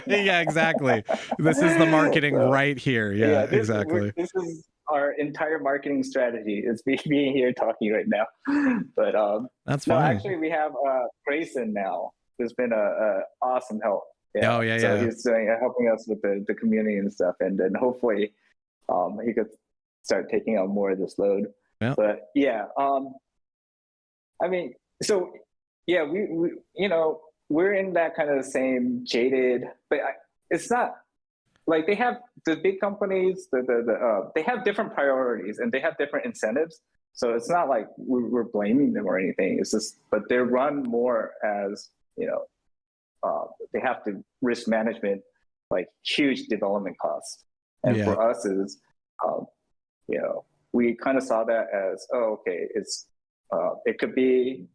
Speaker 2: Yeah, exactly. This is the marketing right here. Yeah, exactly.
Speaker 1: This is our entire marketing strategy. It's being here talking right now. But
Speaker 2: that's fine. No,
Speaker 1: actually, we have Grayson now, who's been a awesome help.
Speaker 2: So
Speaker 1: he's helping us with the community and stuff, and then hopefully he could start taking on more of this load.
Speaker 2: Yeah.
Speaker 1: But I mean, so we we're in that kind of the same jaded, but it's not like they have the big companies, they have different priorities and they have different incentives. So it's not like we're blaming them or anything. It's just, but they're run more as, they have to risk management, like huge development costs. And for us is, we kind of saw that as, it could be,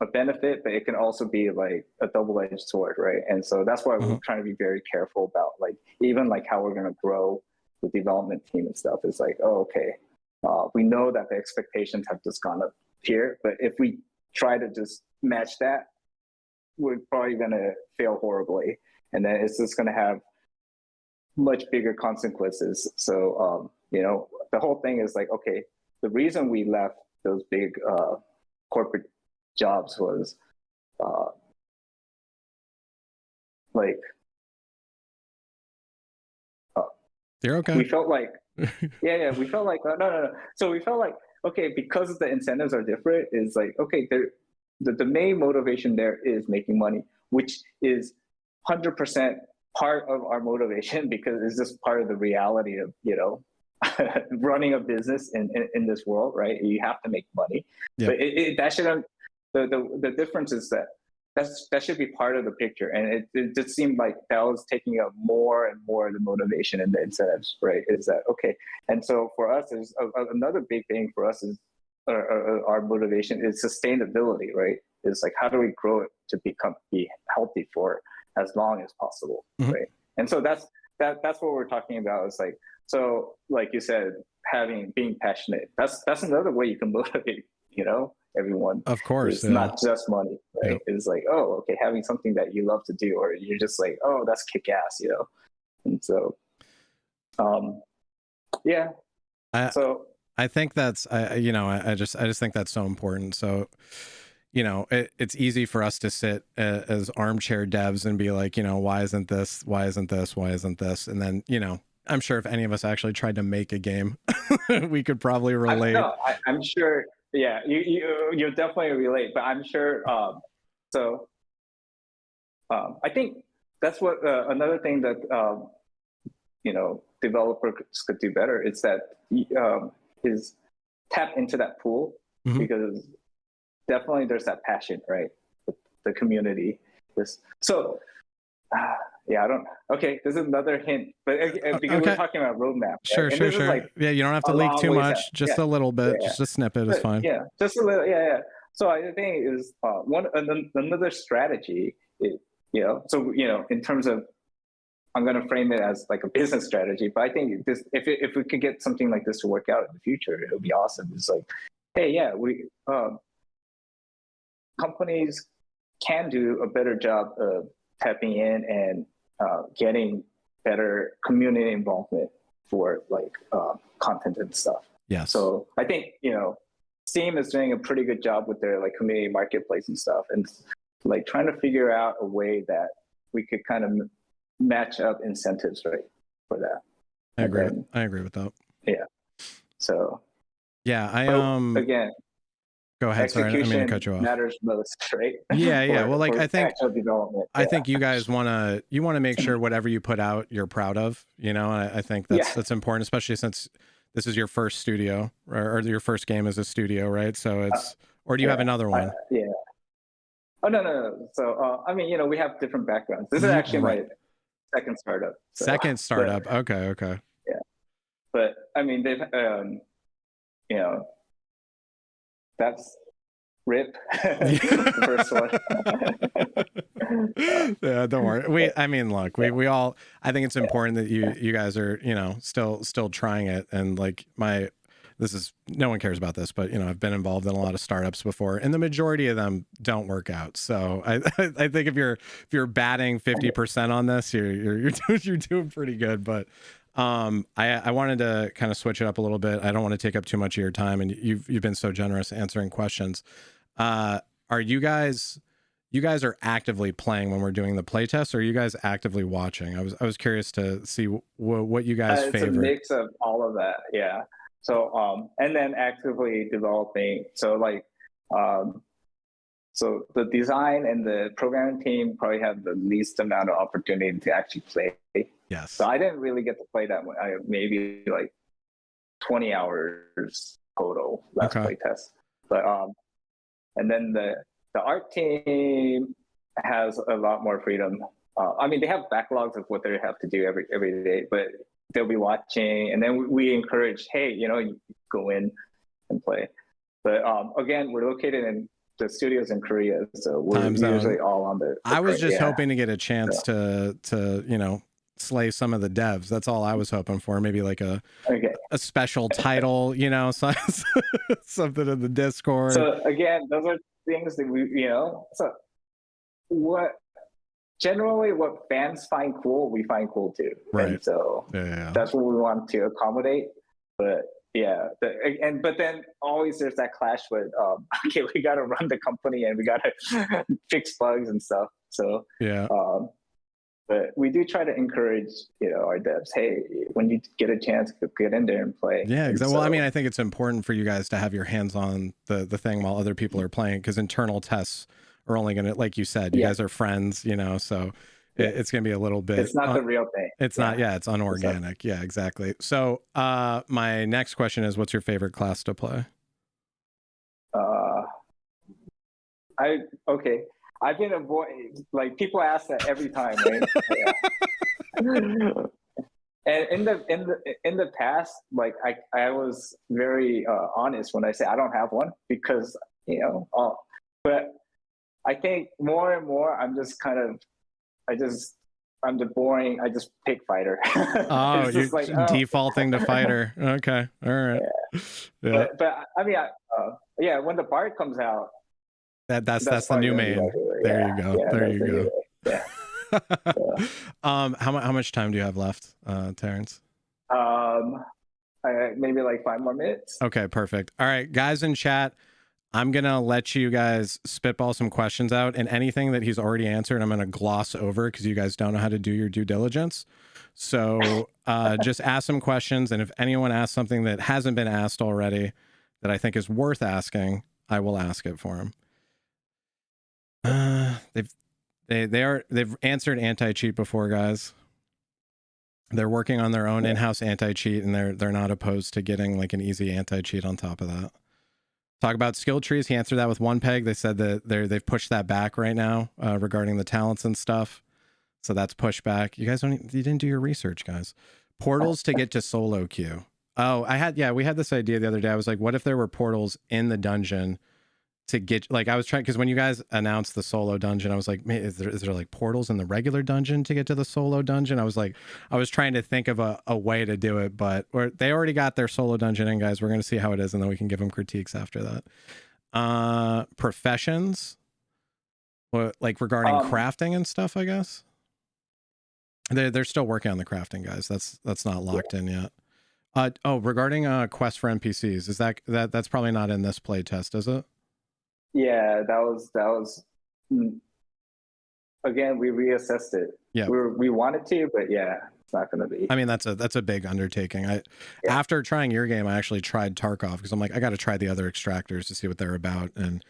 Speaker 1: a benefit, but it can also be like a double-edged sword, right? And so that's why we're trying to be very careful about like even like how we're going to grow the development team and stuff. It's like, we know that the expectations have just gone up here, but if we try to just match that, we're probably going to fail horribly, and then it's just going to have much bigger consequences. So the whole thing is like, okay, the reason we left those big corporate jobs was
Speaker 2: You're okay.
Speaker 1: We felt like, we felt like, no. So we felt like, okay, because the incentives are different, is like, okay, the main motivation there is making money, which is 100% part of our motivation, because it's just part of the reality of, running a business in this world, right? You have to make money. Yep. But that shouldn't, the difference is that should be part of the picture. And it just seemed like that was taking up more and more of the motivation and the incentives, right? Is that, okay. And so for us, is another big thing for us is our motivation is sustainability, right? It's like, how do we grow it to be healthy for as long as possible, right? And so that's what we're talking about. It's like, so like you said, being passionate, that's another way you can motivate, everyone.
Speaker 2: Of course.
Speaker 1: It's not just money, right? Yep. It's like, oh, okay, having something that you love to do, or you're just like, oh, that's kick ass, And so, yeah.
Speaker 2: I think that's, I just think that's so important. So, it's easy for us to sit as armchair devs and be like, why isn't this? Why isn't this? Why isn't this? And then, I'm sure if any of us actually tried to make a game, we could probably relate.
Speaker 1: I'm sure. Yeah, you'll definitely relate, but I'm sure. I think that's what another thing that developers could do better is that is tap into that pool, because definitely there's that passion, right? The community. Okay, this is another hint, but because we're talking about roadmap. Right?
Speaker 2: Sure. Like, you don't have to leak too much, just a little bit, just a snippet is fine.
Speaker 1: Yeah, just a little, So I think is another strategy is, in terms of, I'm going to frame it as like a business strategy, but I think this, if we could get something like this to work out in the future, it would be awesome. It's like, hey, companies can do a better job of tapping in and getting better community involvement for like content and stuff.
Speaker 2: Yeah.
Speaker 1: So I think, Steam is doing a pretty good job with their like community marketplace and stuff, and like trying to figure out a way that we could kind of match up incentives, right, for that.
Speaker 2: I agree with that.
Speaker 1: Yeah. So.
Speaker 2: Yeah,
Speaker 1: again.
Speaker 2: Go ahead. Sorry, I didn't mean to cut you off.
Speaker 1: Matters most, right?
Speaker 2: Yeah. Well, like I think
Speaker 1: development.
Speaker 2: I think you guys want to make sure whatever you put out, you're proud of, and I think that's important, especially since this is your first studio or your first game as a studio, right? So it's, or do you have another one?
Speaker 1: Yeah. Oh, no. So, we have different backgrounds. This is actually my second startup. So,
Speaker 2: second startup. But, okay.
Speaker 1: Yeah. But they've, that's RIP. The first one.
Speaker 2: Yeah, don't worry. Look, we all, I think it's important that you guys are, still trying it. And like no one cares about this, but I've been involved in a lot of startups before, and the majority of them don't work out. So I think if you're batting 50% on this, you're doing pretty good. But I wanted to kind of switch it up a little bit. I don't want to take up too much of your time, and you've been so generous answering questions. Are you guys are actively playing when we're doing the playtest, or are you guys actively watching? I was curious to see what you guys favor.
Speaker 1: It's a mix of all of that, yeah. So and then actively developing. So like so the design and the programming team probably have the least amount of opportunity to actually play.
Speaker 2: Yes.
Speaker 1: So I didn't really get to play that much. Maybe like 20 hours total last playtest. But and then the art team has a lot more freedom. They have backlogs of what they have to do every day, but they'll be watching, and then we encourage, hey, you go in and play. But again, we're located in the studios in Korea, so we're usually all on the
Speaker 2: I was just hoping to get a chance to slay some of the devs. That's all I was hoping for. Maybe like a special title, something in the Discord.
Speaker 1: So again, those are things that we, so what fans find cool, we find cool too.
Speaker 2: Right.
Speaker 1: And so that's what we want to accommodate. But but then always there's that clash with, okay, we got to run the company and we got to fix bugs and stuff. So But we do try to encourage, our devs, hey, when you get a chance, get in there and play.
Speaker 2: Yeah, exactly. Well, I mean, I think it's important for you guys to have your hands on the thing while other people are playing, because internal tests are only going to, like you said, you guys are friends, so it's going to be a little bit.
Speaker 1: It's not the real thing.
Speaker 2: It's not. Yeah, it's unorganic. Yeah, exactly. So my next question is, what's your favorite class to play?
Speaker 1: I've been avoiding, like, people ask that every time, right? And in the past, like, I was very honest when I say I don't have one, because but I think more and more I'm just kind of I'm the boring. I just pick fighter.
Speaker 2: Oh, you're like, defaulting to fighter. Okay, all right.
Speaker 1: Yeah. But I mean, when the Bard comes out,
Speaker 2: that's the new main. There you go. There you go.
Speaker 1: Yeah.
Speaker 2: How much time do you have left, Terrence?
Speaker 1: Maybe like 5 more minutes.
Speaker 2: Okay, perfect. All right, guys in chat, I'm gonna let you guys spitball some questions out, and anything that he's already answered, I'm gonna gloss over because you guys don't know how to do your due diligence. So just ask some questions, and if anyone asks something that hasn't been asked already that I think is worth asking, I will ask it for him. They've answered anti-cheat before, guys. They're working on their own in-house anti-cheat, and they're not opposed to getting like an easy anti-cheat on top of that. Talk about skill trees. He answered that with one peg. They said that they've pushed that back right now regarding the talents and stuff. So that's pushed back. You guys you didn't do your research, guys. Portals to get to solo queue. Oh, we had this idea the other day. I was like, what if there were portals in the dungeon to get, like, I was trying, because when you guys announced the solo dungeon, I was like, man, is there like portals in the regular dungeon to get to the solo dungeon? I was trying to think of a way to do it, but they already got their solo dungeon in, guys. We're going to see how it is, and then we can give them critiques after that. Professions, like regarding crafting and stuff, I guess. They're still working on the crafting, guys. That's not locked in yet. Regarding quest for NPCs, is that's probably not in this play test, is it?
Speaker 1: Yeah, that was again, we reassessed it.
Speaker 2: Yeah,
Speaker 1: we wanted to, but yeah, it's not going to be.
Speaker 2: I mean, that's a big undertaking. After trying your game, I actually tried Tarkov, because I'm like, I got to try the other extractors to see what they're about. And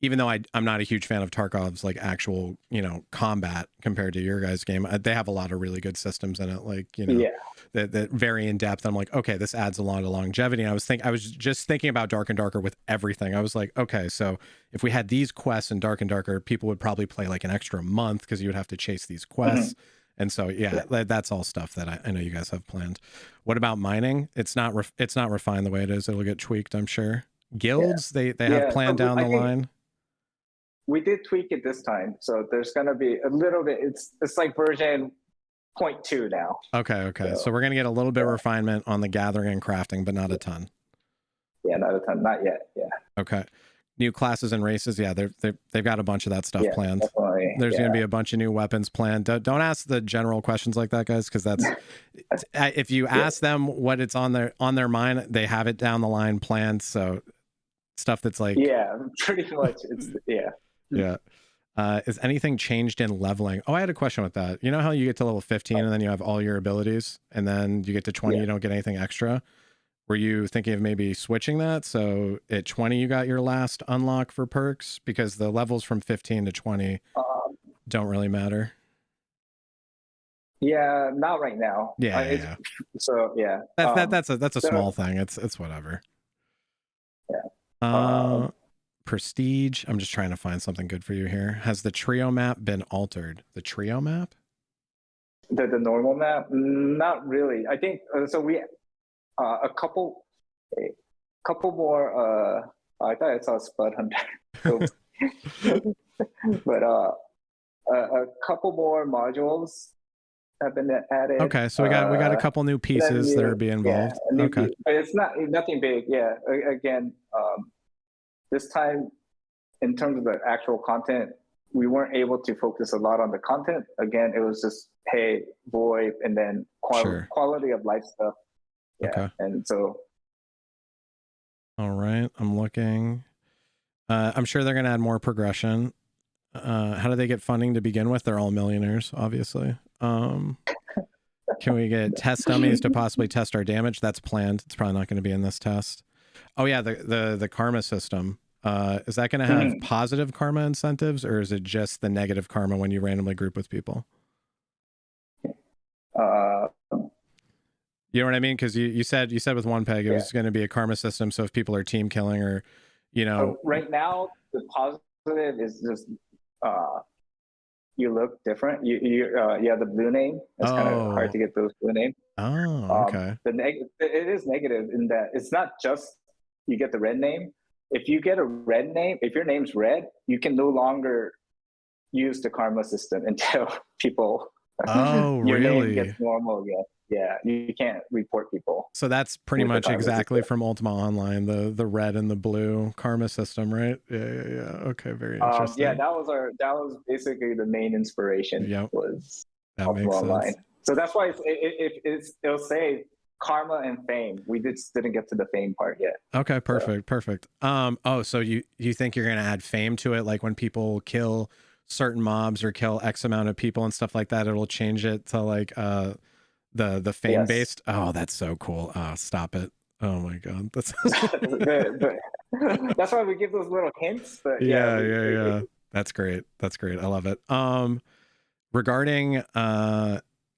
Speaker 2: even though I'm not a huge fan of Tarkov's like actual, combat compared to your guys' game, they have a lot of really good systems in it, like, that very in depth. I'm like, okay, this adds a lot of longevity. And I was just thinking about Dark and Darker with everything. I was like, okay, so if we had these quests in Dark and Darker, people would probably play like an extra month, because you would have to chase these quests. And so, that's all stuff that I know you guys have planned. What about mining? It's not refined the way it is. It'll get tweaked, I'm sure. Guilds, they have planned down the line.
Speaker 1: We did tweak it this time, so there's going to be a little bit. It's like version 0.2 now.
Speaker 2: Okay. So we're going to get a little bit of refinement on the gathering and crafting, but not a ton.
Speaker 1: Yeah, not a ton, not yet. Yeah.
Speaker 2: Okay. New classes and races. Yeah, they've got a bunch of that stuff planned.
Speaker 1: Definitely.
Speaker 2: There's going to be a bunch of new weapons planned. Don't ask the general questions like that, guys, because that's if you ask them what it's on their mind, they have it down the line planned. So stuff that's like
Speaker 1: pretty much. It's
Speaker 2: Yeah. Is anything changed in leveling? Oh, I had a question with that. You know how you get to level 15 and then you have all your abilities, and then you get to 20, you don't get anything extra? Were you thinking of maybe switching that? So at 20, you got your last unlock for perks, because the levels from 15 to 20 don't really matter.
Speaker 1: Yeah, not right now.
Speaker 2: Yeah.
Speaker 1: So yeah.
Speaker 2: That's a small thing. It's whatever.
Speaker 1: Yeah.
Speaker 2: Prestige. I'm just trying to find something good for you here. Has the trio map been altered? The trio map?
Speaker 1: The normal map? Not really. I think so. We a couple more. I thought I saw Spud Hunter, but a couple more modules have been added.
Speaker 2: Okay, so we got a couple new pieces that are being involved. Okay,
Speaker 1: but it's nothing big. Yeah. Again. This time, in terms of the actual content, we weren't able to focus a lot on the content. Again, it was just, hey, VoIP, and then quality of life stuff. Yeah, okay. And so.
Speaker 2: All right, I'm looking. I'm sure they're going to add more progression. How do they get funding to begin with? They're all millionaires, obviously. Can we get test dummies to possibly test our damage? That's planned. It's probably not going to be in this test. Oh yeah, the karma system. Is that going to have positive karma incentives, or is it just the negative karma when you randomly group with people? You know what I mean? Because you said with one peg it was going to be a karma system. So if people are team killing, or
Speaker 1: right now the positive is just you look different. You have the blue name. It's kind of hard to get those blue names.
Speaker 2: Oh, okay.
Speaker 1: It is negative in that it's not just you get the red name. If you get a red name, if your name's red, you can no longer use the karma system until people your name gets normal again. Yeah, you can't report people.
Speaker 2: So that's pretty much exactly from Ultima Online, the red and the blue karma system, right? Yeah. Okay, very interesting.
Speaker 1: Yeah, that was basically the main inspiration. Was
Speaker 2: that Ultima makes
Speaker 1: Online.
Speaker 2: Sense.
Speaker 1: So that's why it'll say karma and fame. We just didn't get to the fame part yet.
Speaker 2: Okay, perfect. So you think you're gonna add fame to it, like when people kill certain mobs or kill X amount of people and stuff like that, it'll change it to like the fame based. Oh, that's so cool. Stop it. Oh my god, that's
Speaker 1: that's why we give those little hints. But
Speaker 2: yeah. That's great. I love it. Regarding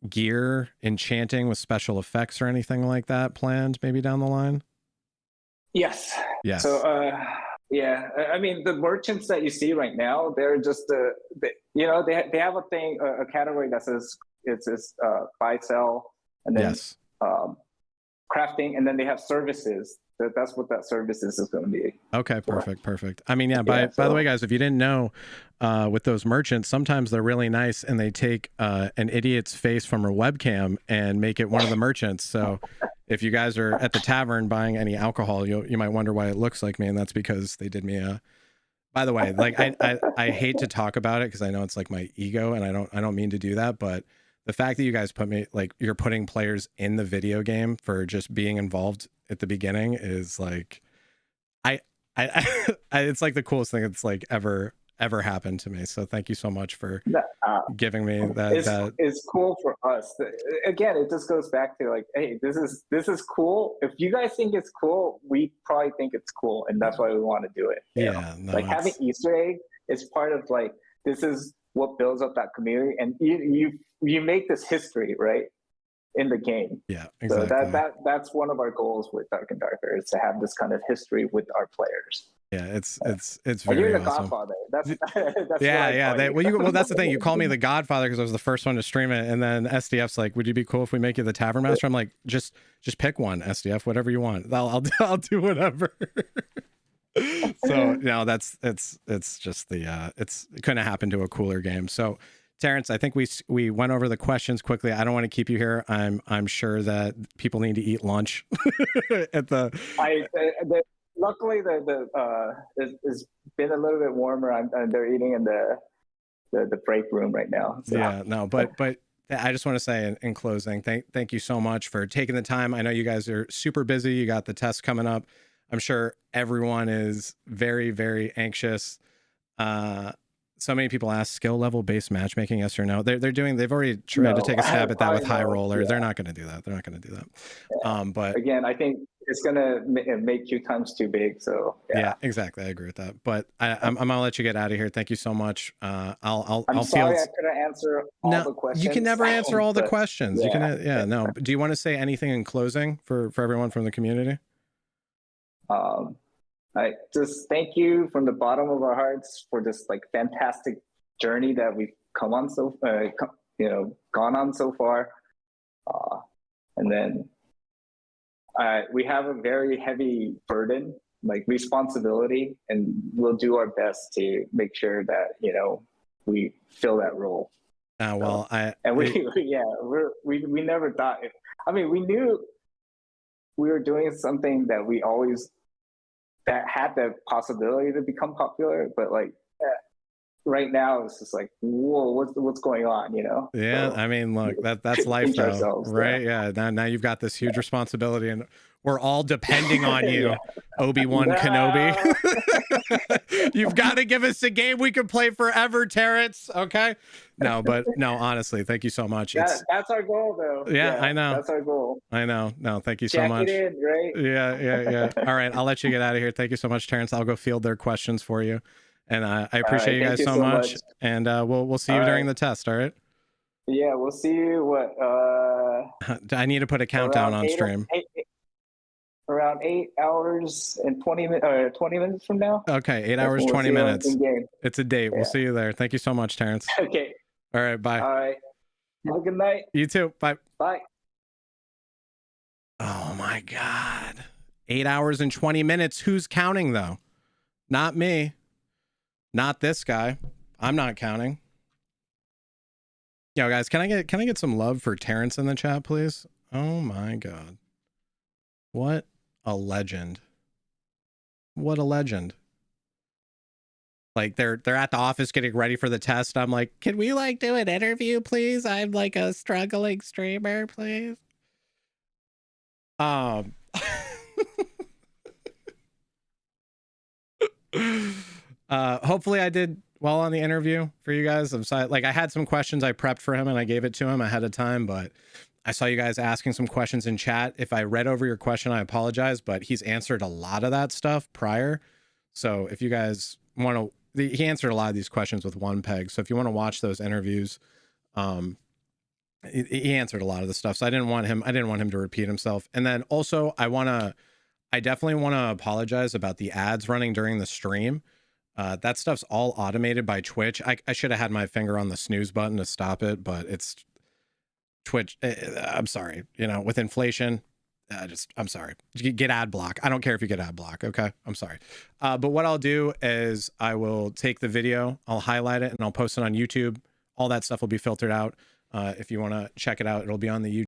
Speaker 2: gear, enchanting with special effects or anything like that planned maybe down the line? Yes.
Speaker 1: So I mean, the merchants that you see right now, they're just they have a thing, a category that says it's buy, sell, and then crafting, and then with services. That's what that services is going to be.
Speaker 2: Okay, perfect. I mean, by the way, guys, if you didn't know, with those merchants, sometimes they're really nice and they take an idiot's face from a webcam and make it one of the merchants. So if you guys are at the tavern buying any alcohol, you might wonder why it looks like me, and that's because they did me a. By the way, like I hate to talk about it because I know it's like my ego, and I don't mean to do that, but the fact that you guys put me, like, you're putting players in the video game for just being involved at the beginning is like, I it's like the coolest thing that's like ever happened to me. So thank you so much for giving me that.
Speaker 1: It's cool for us. Again, it just goes back to like, hey, this is cool. If you guys think it's cool, we probably think it's cool, and that's why we want to do it. Like having Easter egg is part of like, this is what builds up that community, and you make this history, right, in the game.
Speaker 2: Yeah, exactly.
Speaker 1: So that's one of our goals with Dark and Darker, is to have this kind of history with our players.
Speaker 2: Yeah, it's very
Speaker 1: you're the
Speaker 2: awesome.
Speaker 1: Godfather. That's
Speaker 2: well, that's the thing. You call me the Godfather because I was the first one to stream it, and then SDF's like, "Would you be cool if we make you the Tavernmaster?" I'm like, just pick one, SDF, whatever you want. I'll do whatever. So it's just it couldn't happen to a cooler game. So Terrence, I think we went over the questions quickly. I don't want to keep you here. I'm sure that people need to eat lunch at the.
Speaker 1: Luckily, it's been a little bit warmer. and they're eating in the break room right now. So.
Speaker 2: Yeah, no, but I just want to say in closing, thank you so much for taking the time. I know you guys are super busy. You got the test coming up. I'm sure everyone is very, very anxious. So many people ask skill level based matchmaking, yes or no. They've already tried to take a stab at that with High Roller. Yeah. They're not going to do that. Yeah. But
Speaker 1: again, I think it's going to make 2 times too big. So
Speaker 2: yeah, exactly. I agree with that. But I'm going to let you get out of here. Thank you so much.
Speaker 1: I'm sorry I couldn't answer all the questions.
Speaker 2: You can never answer all the questions. You can, no. Do you want to say anything in closing for everyone from the community?
Speaker 1: I just thank you from the bottom of our hearts for this like fantastic journey that we've gone on so far. And then we have a very heavy burden, like responsibility, and we'll do our best to make sure that, we fill that role. We never thought, we knew we were doing something that we always, that had the possibility to become popular, but like right now it's just like, whoa, what's going on, you know?
Speaker 2: Yeah,
Speaker 1: so,
Speaker 2: I mean, look, that's life though, right? Yeah. Now you've got this huge responsibility, and we're all depending on you. Yeah. Obi-Wan Kenobi. You've got to give us a game we can play forever, Terrence. Okay. No, but no, honestly, thank you so much.
Speaker 1: That's our goal though.
Speaker 2: Yeah, I know.
Speaker 1: That's our goal.
Speaker 2: I know. No, thank you so much.
Speaker 1: Check it in, right?
Speaker 2: Yeah. All right, I'll let you get out of here. Thank you so much, Terrence. I'll go field their questions for you. And I appreciate you guys so much. And we'll see you during the test. All right.
Speaker 1: Yeah, we'll see you.
Speaker 2: I need to put a countdown on stream.
Speaker 1: Around 8 hours and 20 minutes from now.
Speaker 2: Okay, 8 hours 20 minutes. It's a date. Yeah. We'll see you there. Thank you so much, Terrence.
Speaker 1: Okay.
Speaker 2: All right. Bye.
Speaker 1: All right. Have a good night.
Speaker 2: You too. Bye.
Speaker 1: Bye.
Speaker 2: Oh my God. 8 hours and 20 minutes. Who's counting though? Not me. Not this guy. I'm not counting. Yo, guys, can I get some love for Terrence in the chat, please? Oh my God. What a legend. What a legend. Like they're at the office getting ready for the test. I'm like, can we like do an interview, please? I'm like a struggling streamer, please. Hopefully I did well on the interview for you guys. I'm sorry, like I had some questions I prepped for him and I gave it to him ahead of time, but I saw you guys asking some questions in chat. If I read over your question, I apologize, but he's answered a lot of that stuff prior. So if you guys want to, he answered a lot of these questions with one peg. So if you want to watch those interviews, he answered a lot of the stuff. So I didn't want him to repeat himself. And then also I definitely want to apologize about the ads running during the stream. That stuff's all automated by Twitch. I should have had my finger on the snooze button to stop it, but it's Twitch. I'm sorry. You know, with inflation, I'm sorry. Get ad block. I don't care if you get ad block. Okay. I'm sorry. But what I'll do is I will take the video, I'll highlight it and I'll post it on YouTube. All that stuff will be filtered out. If you want to check it out, it'll be on the YouTube.